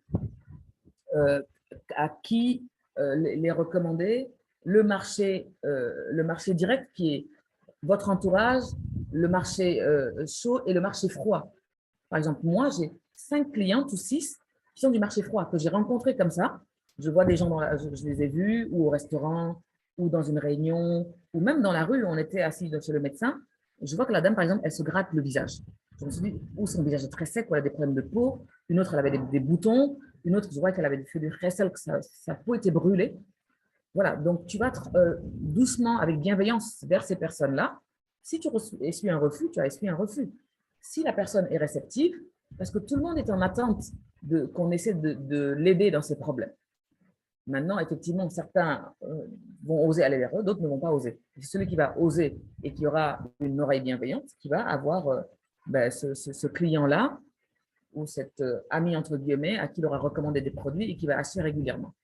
à qui les recommander, le marché direct qui est votre entourage, le marché chaud et le marché froid. Par exemple, moi, j'ai 5 clientes ou 6 qui sont du marché froid, que j'ai rencontrés comme ça. Je vois des gens, je les ai vus, ou au restaurant, ou dans une réunion, ou même dans la rue, on était assis chez le médecin. Je vois que la dame, par exemple, elle se gratte le visage. Je me suis dit, ou son visage est très sec, ou elle a des problèmes de peau. Une autre, elle avait des boutons. Une autre, je vois qu'elle avait fait du récel, que sa peau était brûlée. Voilà, donc tu vas doucement, avec bienveillance vers ces personnes-là. Si tu essuies un refus, tu as essuyé un refus. Si la personne est réceptive, parce que tout le monde est en attente qu'on essaie de l'aider dans ses problèmes. Maintenant, effectivement, certains vont oser aller vers eux, d'autres ne vont pas oser. C'est celui qui va oser et qui aura une oreille bienveillante qui va avoir ce client-là ou cet ami, entre guillemets, à qui il aura recommandé des produits et qui va acheter régulièrement.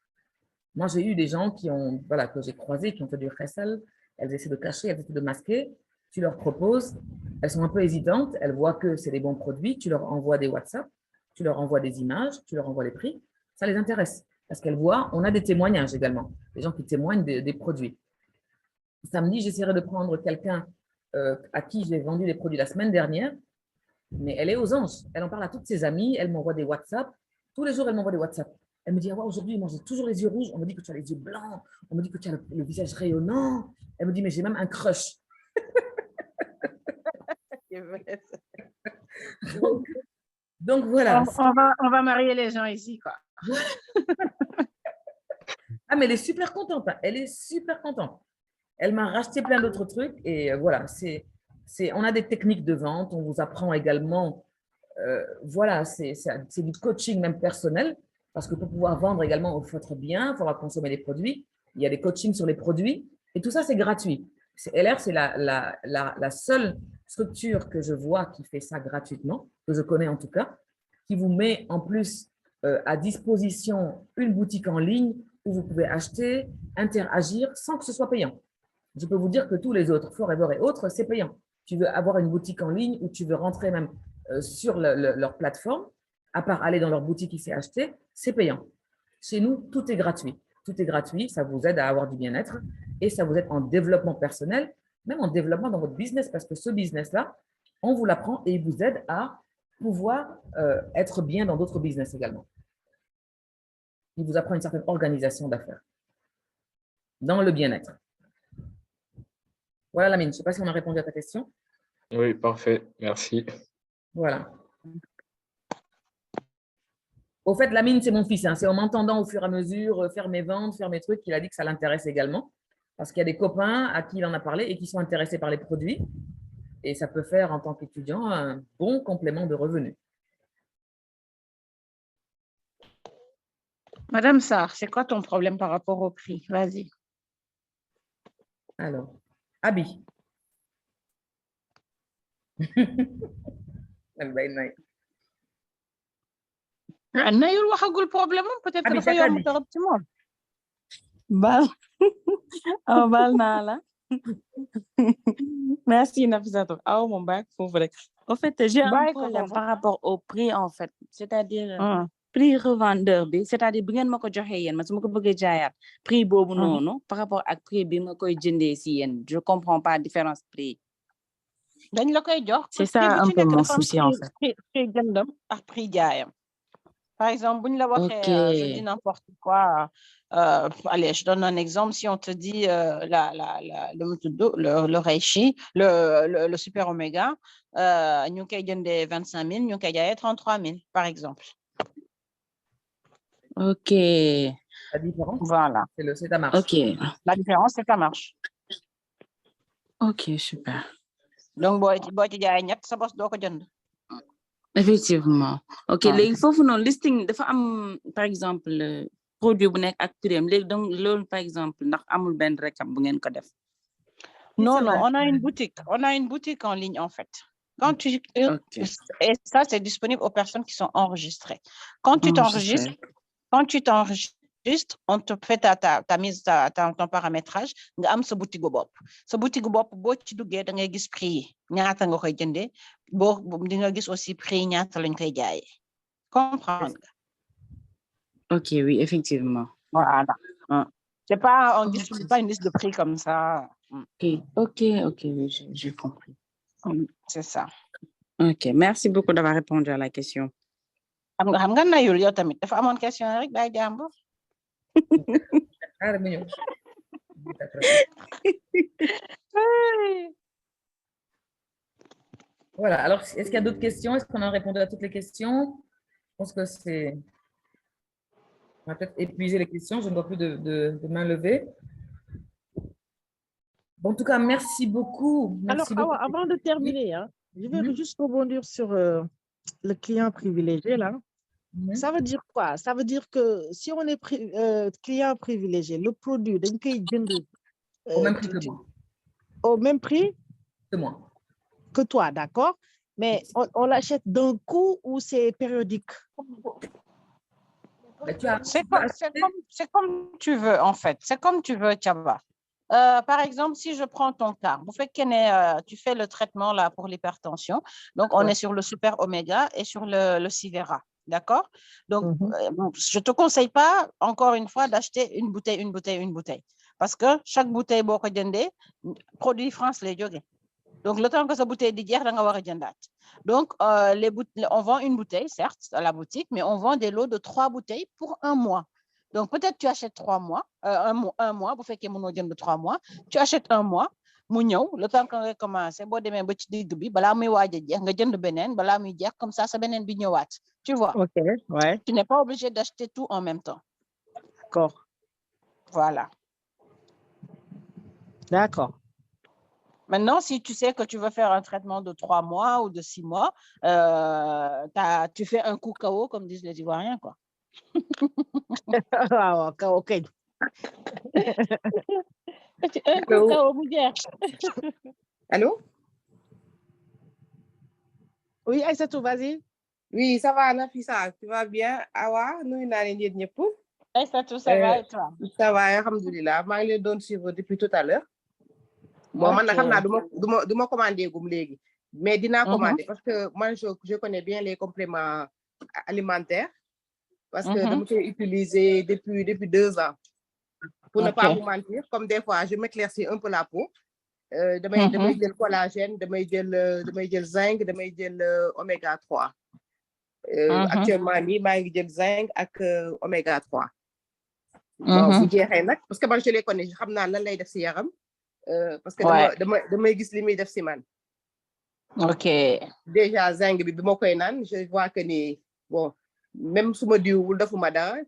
Moi, j'ai eu des gens que j'ai croisés, qui ont fait du récel, elles essaient de cacher, elles essaient de masquer. Tu leur proposes, elles sont un peu hésitantes, elles voient que c'est des bons produits, tu leur envoies des WhatsApp, tu leur envoies des images, tu leur envoies les prix, ça les intéresse. Parce qu'elles voient, on a des témoignages également, des gens qui témoignent des produits. Samedi, j'essaierai de prendre quelqu'un à qui j'ai vendu des produits la semaine dernière, mais elle est aux anges. Elle en parle à toutes ses amies, elle m'envoie des WhatsApp. Tous les jours, elle m'envoie des WhatsApp. Elle me dit, aujourd'hui, moi, j'ai toujours les yeux rouges. On me dit que tu as les yeux blancs. On me dit que tu as le visage rayonnant. Elle me dit, mais j'ai même un crush. donc voilà. On va marier les gens ici, quoi. Ah, mais elle est super contente. Hein. Elle est super contente. Elle m'a racheté plein d'autres trucs. Et voilà, on a des techniques de vente. On vous apprend également. Voilà, c'est du coaching même personnel. Parce que pour pouvoir vendre également, il faut être bien, il faudra consommer les produits. Il y a des coachings sur les produits. Et tout ça, c'est gratuit. LR, c'est la seule structure que je vois qui fait ça gratuitement, que je connais en tout cas, qui vous met en plus à disposition une boutique en ligne où vous pouvez acheter, interagir sans que ce soit payant. Je peux vous dire que tous les autres, Forever et autres, c'est payant. Tu veux avoir une boutique en ligne ou tu veux rentrer même sur leur plateforme, à part aller dans leur boutique et s'y acheter, c'est payant. Chez nous, tout est gratuit. Tout est gratuit, ça vous aide à avoir du bien-être et ça vous aide en développement personnel, même en développement dans votre business, parce que ce business-là, on vous l'apprend et il vous aide à pouvoir être bien dans d'autres business également. Il vous apprend une certaine organisation d'affaires dans le bien-être. Voilà, Lamine, je ne sais pas si on a répondu à ta question. Oui, parfait, merci. Voilà. Au fait, Lamine, c'est mon fils. Hein. C'est en m'entendant au fur et à mesure faire mes ventes, faire mes trucs, qu'il a dit que ça l'intéresse également. Parce qu'il y a des copains à qui il en a parlé et qui sont intéressés par les produits. Et ça peut faire en tant qu'étudiant un bon complément de revenus. Madame Sarr, c'est quoi ton problème par rapport au prix? Vas-y. Alors, habits. Nayul waxagul problème peut-être que dafa yomb trop ci moom. Bal bal naa la. Merci Nafissatou. Aw mon bac foofu rek. En fait, j'ai un problème par rapport au prix en fait, c'est-à-dire prix revendeur bi, c'est-à-dire bi ngeen ma ko joxee yéen ma su ma ko bëggee jaayaat prix boobu noonu par rapport ak prix bi ma koy jëndee si yéen, je comprends pas différence prix. dañ la koy jox. C'est ça un peu mon souci en fait. Prix jëndam ak prix jaayam. Par exemple, buñ la waxee, je dis n'importe quoi. Allez, je donne un exemple. Si on te dit le Reishi, le Super Oméga, ñu ngi koy jëndee 25 000, ñu ngi koy jaayee 33 000, par exemple. Ok. La différence, voilà. C'est ta marge. Ok. La différence, c'est ta marge. Ok, super. Donc, boo ci jaayee ñett sa boss doo ko jënd. Effectivement. Ok, léegi foofu noonu listing dafa am par exemple produit bu nekk ak prix am léegi donc loolu par exemple ndax amul benn récap bu ngeen ko def. Non, on a une boutique en ligne en fait. Quand tu et ça c'est disponible aux personnes qui sont enregistrées. Quand tu t'enregistres, on te fait ta mise ton paramétrage nga am sa boutique bopp. Sa boutique bopp boo ci duggee da ngay gis prix ñaata nga koy jëndee boo di nga gis aussi prix ñaata lañ koy jaayee. Comprendre nga. Ok, oui, effectivement. Voilà. C'est pas on distribue pas une liste de prix comme ça. Ok, oui, j'ai compris. C'est ça. Ok, merci beaucoup d'avoir répondu à la question. xam nga Nayul yow tamit dafa amoon question rek day jàmbur. Voilà, alors est-ce qu'il y a d'autres questions? Est-ce qu'on a répondu à toutes les questions? Je pense que c'est... On va peut-être épuiser les questions, je ne vois plus de main levée. Bon, en tout cas, merci beaucoup. Merci Alors, beaucoup. avant de terminer, je vais juste rebondir sur le client privilégié là. Ça veut dire quoi? Ça veut dire que si on est client privilégié, le produit dañ koy jënd au même prix que moi. Au même prix que moi. Que toi, d'accord? Mais on l'achète d'un coup ou c'est périodique? C'est comme tu veux en fait. C'est comme tu veux, Tchaba. Par exemple, si je prends ton cas, vous faites tu fais le traitement là pour l'hypertension. Donc, on est sur le Super Oméga et sur le Sivera. D'accord? Donc, je ne te conseille pas, encore une fois, d'acheter une bouteille. Parce que chaque bouteille, produit France les jogues. Donc, le temps que sa bouteille dit hier, donc, on vend une bouteille, certes, à la boutique, mais on vend des lots de 3 bouteilles pour 1 mois. Donc, peut-être tu achètes 3 mois, un mois, vous faites que mon de 3 mois, tu achètes 1 mois, le temps qu'on va commencer, comme ça, ça benen bi ñëwaat. Tu vois? Ok, ouais. Tu n'es pas obligé d'acheter tout en même temps. D'accord. Voilà. D'accord. Maintenant, si tu sais que tu veux faire un traitement de 3 mois ou de 6 mois, tu fais un coup KO, comme disent les Ivoiriens, quoi. Ok. Un coup KO, Allô? Oui, Aïssatou, vas-y. Oui, ça va, Nafissa, tu vas bien? Awa, nous, Aïssatou, ça va et toi? Ça va, alhamdoulilah. Je vais donner suivre depuis tout à l'heure. Bon, moi, je ne commander mais je commander parce que moi, je connais bien les compléments alimentaires parce que je l'ai utilisé depuis 2 ans. Pour ne pas vous mentir, comme des fois, je m'éclaircis un peu la peau. Je mets le collagène, je mets le zinc, je mets le oméga 3. Actuellement, je mets le zinc avec oméga 3. Bon, vous direz, parce que moi, je les connais, je sais ce que c'est. Parce que damay gis limi def ci man. OK. Déjà zinc bi bima koy nan, je vois que ni bon, même suma diwul defuma dara,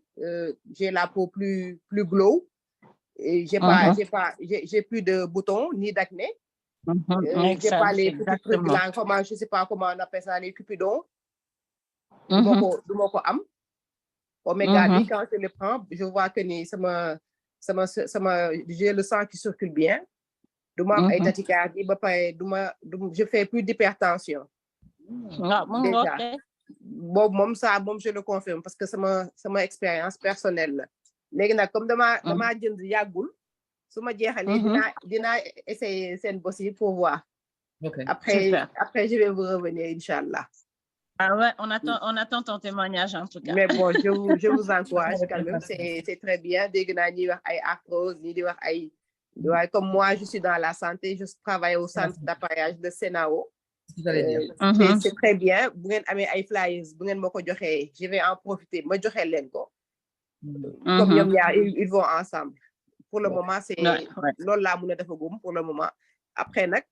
j'ai la peau plus glow et j'ai plus de boutons ni d'acné. J'ai pas les petits trucs exactement. là, comment, je sais pas comment on appelle ça, les cupidons. Du moko am. Oméga B, quand je le prends, je vois que j'ai le sang qui circule bien. Je fais plus d'hypertension. Déjà. Bon, ça, je le confirme parce que c'est ma expérience personnelle. Mais comme dama jënd yagul, suma jéxalé dina essayer sen possible pour voir. Après je vais vous revenir inchallah. Ah ouais, on attend ton témoignage en tout cas. Mais bon, je vous encourage quand même, c'est très bien. Dégg naa ñuy wax ay arthrose, ñi di wax ay comme moi je suis dans la santé, je travaille au centre d'appareillage de Senao. C'est très bien. Bu ngeen amee ay flyers, bu ngeen mako joxé, je vais en profiter. Ma joxé len ko. Comme ñoom ñaar ils vont ensemble. Pour le moment, c'est loolu laa mën a defagum pour le moment. Après nag,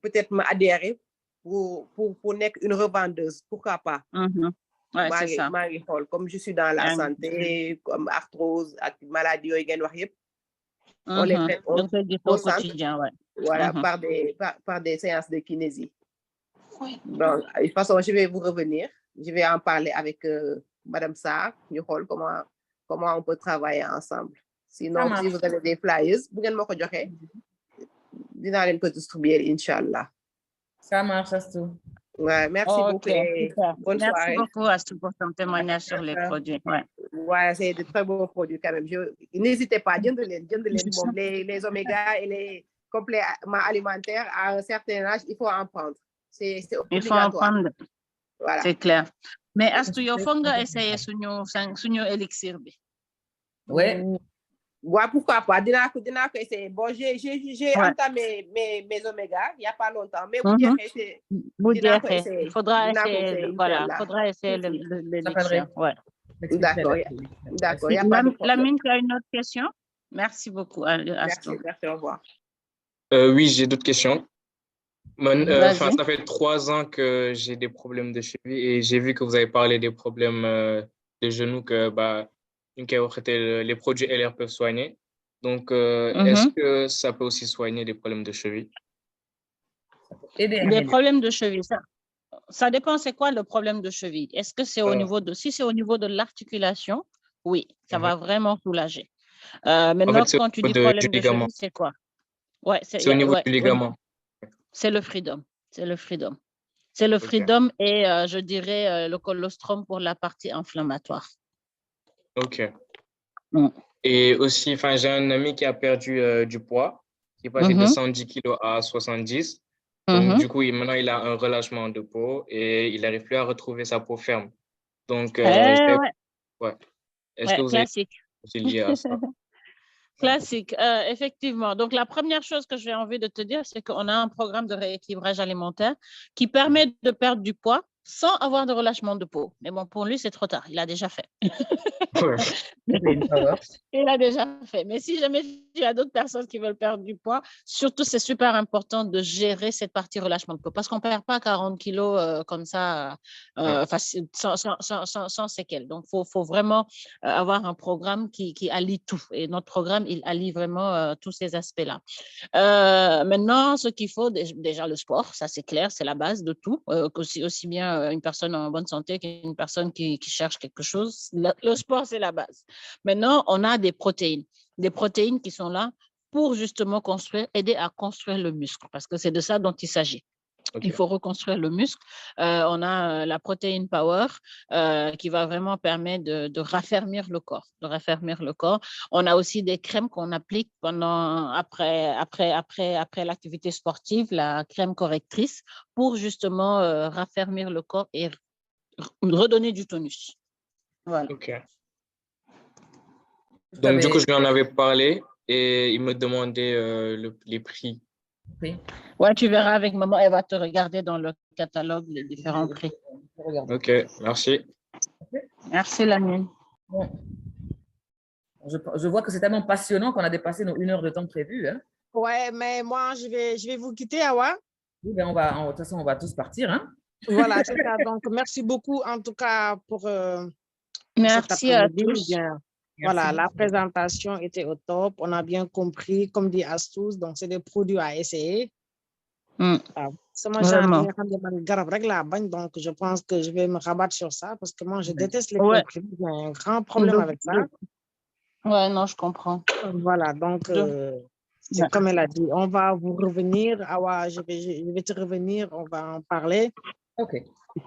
peut-être ma adhérer pour nekk une revendeuse, pourquoi pas. Ouais, c'est ça. maa ngi xool comme je suis dans la santé, comme arthrose ak maladie yooyu ngeen wax yëpp. On les traite au quotidien, ouais. Voilà, par des séances de kinésie. Donc, de toute façon, je vais vous revenir. Je vais en parler avec Madame Sarr. Ñu xool comment on peut travailler ensemble. Sinon, si vous avez des flyers, bu ngeen ma ko joxe, dinaa leen ko distribuer, Inch'Allah. Ça marche, Astou. Ouais, merci beaucoup. Bonne soirée. Merci beaucoup, Astou, pour ton témoignage sur les produits. Ouais, c'est de très bons produits quand même. N'hésitez pas, jënd leen moom les oméga et les compléments alimentaires à un certain âge, il faut en prendre. C'est obligatoire. Il faut en prendre. Voilà. C'est clair. Mais Astou, yow foog nga essayer suñu élixir bi. Ouais. Ouais, pourquoi pas? Dinaa ko essayer. Bon, j'ai entamé mes oméga il y a pas longtemps, mais il faudra essayer. Voilà, faudra essayer l'élixir. Ouais. D'accord. Lamine, tu as une autre question? Merci beaucoup, Astou. Merci, au revoir. Oui, j'ai d'autres questions. Ça fait 3 ans que j'ai des problèmes de cheville et j'ai vu que vous avez parlé des problèmes de genoux que les produits LR peuvent soigner. Donc, est-ce que ça peut aussi soigner des problèmes de cheville? Des problèmes de cheville, ça dépend, c'est quoi le problème de cheville? Est-ce que c'est si c'est au niveau de l'articulation, oui, ça va vraiment soulager. Maintenant, quand tu dis problème de cheville, c'est quoi? Ouais, c'est au niveau du ligament. C'est le freedom. C'est le freedom. C'est le freedom et je dirais le colostrum pour la partie inflammatoire. Ok. Et aussi, j'ai un ami qui a perdu du poids, qui est passé de 110 kg à 70. Donc, du coup, maintenant, il a un relâchement de peau et il n'arrive plus à retrouver sa peau ferme. Donc, est-ce que vous avez lié à ça? Classique, effectivement. Donc, la première chose que j'ai envie de te dire, c'est qu'on a un programme de rééquilibrage alimentaire qui permet de perdre du poids sans avoir de relâchement de peau. Mais bon, pour lui, c'est trop tard. Il a déjà fait. Il a déjà fait. Mais si jamais il y a d'autres personnes qui veulent perdre du poids, surtout, c'est super important de gérer cette partie relâchement de peau parce qu'on ne perd pas 40 kilos comme ça sans séquelles. Donc, il faut vraiment avoir un programme qui allie tout. Et notre programme, il allie vraiment tous ces aspects-là. Maintenant, ce qu'il faut, déjà le sport, ça c'est clair, c'est la base de tout. Aussi bien une personne en bonne santé qu'une personne qui cherche quelque chose. Le sport, c'est la base. Maintenant, on a des protéines qui sont là pour justement aider à construire le muscle, parce que c'est de ça dont il s'agit. Il faut reconstruire le muscle. On a la protéine power qui va vraiment permettre de raffermir le corps. On a aussi des crèmes qu'on applique après l'activité sportive, la crème correctrice, pour justement raffermir le corps et redonner du tonus. Voilà. Ok. Donc, du coup, je lui en avais parlé et il me demandait les prix. Oui. Ouais, tu verras avec maman, elle va te regarder dans le catalogue les différents prix. Ok, merci. Merci, Lamine. Bon. Je vois que c'est tellement passionnant qu'on a dépassé nos 1 heure de temps prévu. Hein? Ouais, mais moi, je vais vous quitter, Awa. Oui, ben de toute façon, on va tous partir. Hein? Voilà, c'est ça. Donc, merci beaucoup, en tout cas, pour merci à tous. Voilà, la présentation était au top. On a bien compris, comme dit Astous, donc c'est des produits à essayer. Vraiment. Donc, je pense que je vais me rabattre sur ça parce que moi, je déteste les comprimés. J'ai un grand problème avec ça. Ouais, non, je comprends. Voilà, donc, c'est comme elle a dit, on va vous revenir. Awa, je vais te revenir, on va en parler. OK.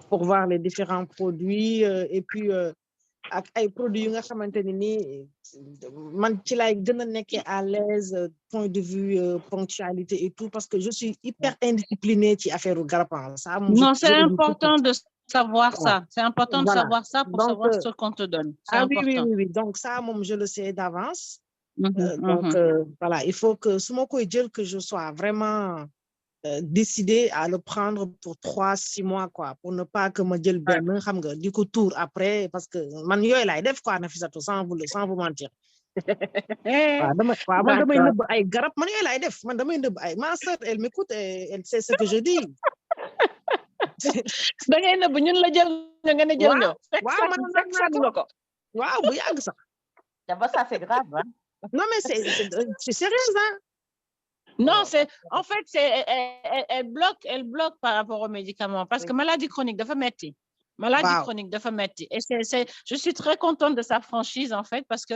Pour voir les différents produits et puis ak ay produits yu nga xamanteni ni man ci lay gëna nekké à l'aise point de vue ponctualité et tout parce que je suis hyper indisciplinée ci affaire garab ça. Non, c'est important de savoir ça. C'est important de savoir ça pour donc, savoir ce qu'on te donne. C'est important. Oui. Donc ça, je le sais d'avance. Donc voilà, il faut que su ma koy jël que je sois vraiment décidé à le prendre pour 3-6 mois, quoi, pour ne pas que ma jël ben xam nga du coup tour après parce que man yoy lay def quoi Nafissatou sans vous mentir. Man damay neub ay garab man yoy lay def man damay neub ay ma sœur elle m'écoute et elle sait ce que je dis. Da ngay neub ñun la jël nga ne jël ñoo. Waaw man nga ko. Waaw bu yag sax. D'abord ça c'est grave hein. Non mais c'est sérieux hein. Non, en fait, elle bloque par rapport aux médicaments parce que maladie chronique de metti. Maladie chronique de metti. Et je suis très contente de sa franchise en fait parce que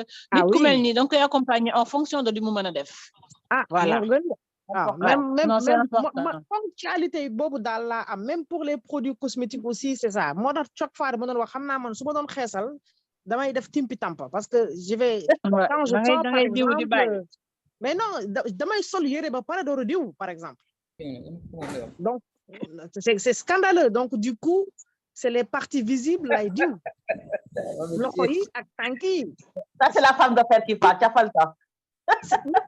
donc elle accompagne en fonction de du moment def. Voilà. Même ponctualité bobu dal la même pour les produits cosmétiques aussi c'est ça. Moi chaque fois dama don wax xamna man suma don xéssal damay def timpi tampa parce que je vais quand je sors par exemple mais non damay sol yéré ba paré do diw par exemple. Donc c'est scandaleux donc du coup c'est les parties visibles lay diw. Loxo yi ak tanki. Ça c'est la femme d'affaires qui parle, tu as pas le temps. Non,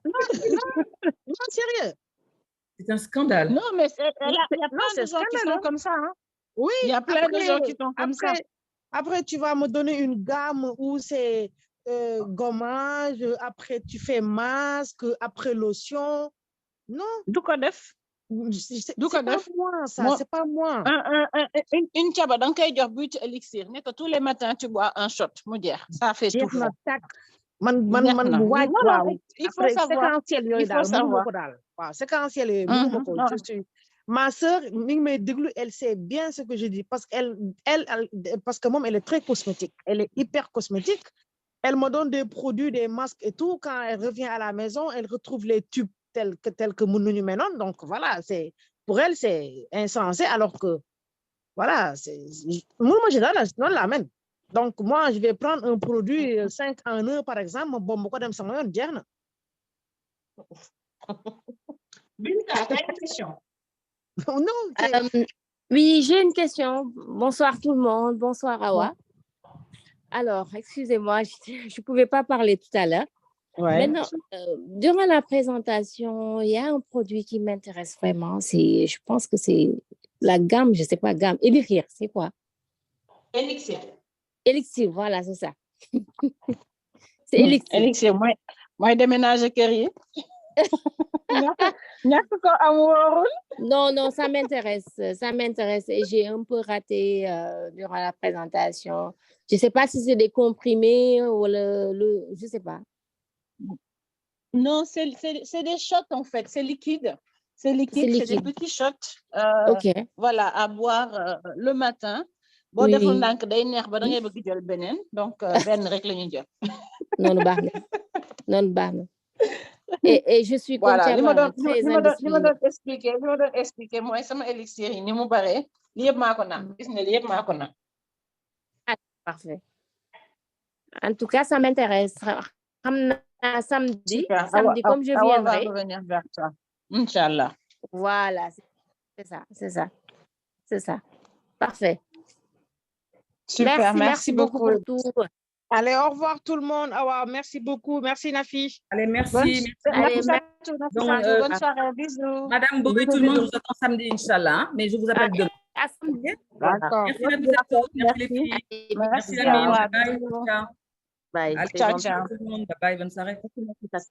sérieux. C'est un scandale. Non mais il y a plein de gens qui sont comme ça hein. Oui, il y a plein de gens qui sont comme ça. Après tu vas me donner une gamme où c'est gommage, après tu fais masque, après lotion. Non. Du ko def. C'est pas moi, ça, c'est pas moi. Une tchaba, donc il y a but élixir. Que tous les matins tu bois un shot, ça fait tout. Il faut savoir. Séquentiel, ma sœur, elle sait bien ce que je dis parce parce que moi, elle est très cosmétique. Elle est hyper cosmétique. Elle me donne des produits, des masques et tout. Quand elle revient à la maison, elle retrouve les tubes tels que Mounouni Menon. Donc voilà, pour elle, c'est insensé. Alors que, voilà, moi, j'ai dans la main. Donc moi, je vais prendre un produit 5 en 1, par exemple. Bon, pourquoi d'aime ça, moi, dire. Binta, t'as une question? Non. Oui, j'ai une question. Bonsoir tout le monde. Bonsoir Awa. Alors, excusez-moi, je ne pouvais pas parler tout à l'heure. Maintenant, durant la présentation, il y a un produit qui m'intéresse vraiment. Je pense que c'est la gamme, je ne sais pas, gamme. Elixir, c'est quoi? Elixir. Elixir, voilà, c'est ça. C'est Elixir. Elixir, moi, déménage à Kéry. Non, ça m'intéresse et j'ai un peu raté durant la présentation. Je ne sais pas si c'est des comprimés ou je ne sais pas. Non, c'est des shots en fait, c'est liquide. C'est liquide, c'est des petits shots. Voilà, à boire le matin. Bon, donc, non, et je suis comme ça. Voilà, je vais expliquer. Moi, ça m'a élixir, ni mon barré. Parfait. En tout cas, ça m'intéresse. Samedi, comme je viendrai. On va revenir vers toi. Inch'Allah. Voilà, c'est ça. Parfait. Super, merci beaucoup pour tout. Allez, au revoir tout le monde. Merci beaucoup. Merci Nafi. Allez, merci. Bonne soirée, bisous. Madame Bobé, tout le monde, je vous attends samedi, Inch'Allah, mais je vous appelle demain. À samedi. D'accord. Merci les filles. Merci Lamine. Bye. Bye. Ciao, tout le monde. Bye, bonne soirée. Merci.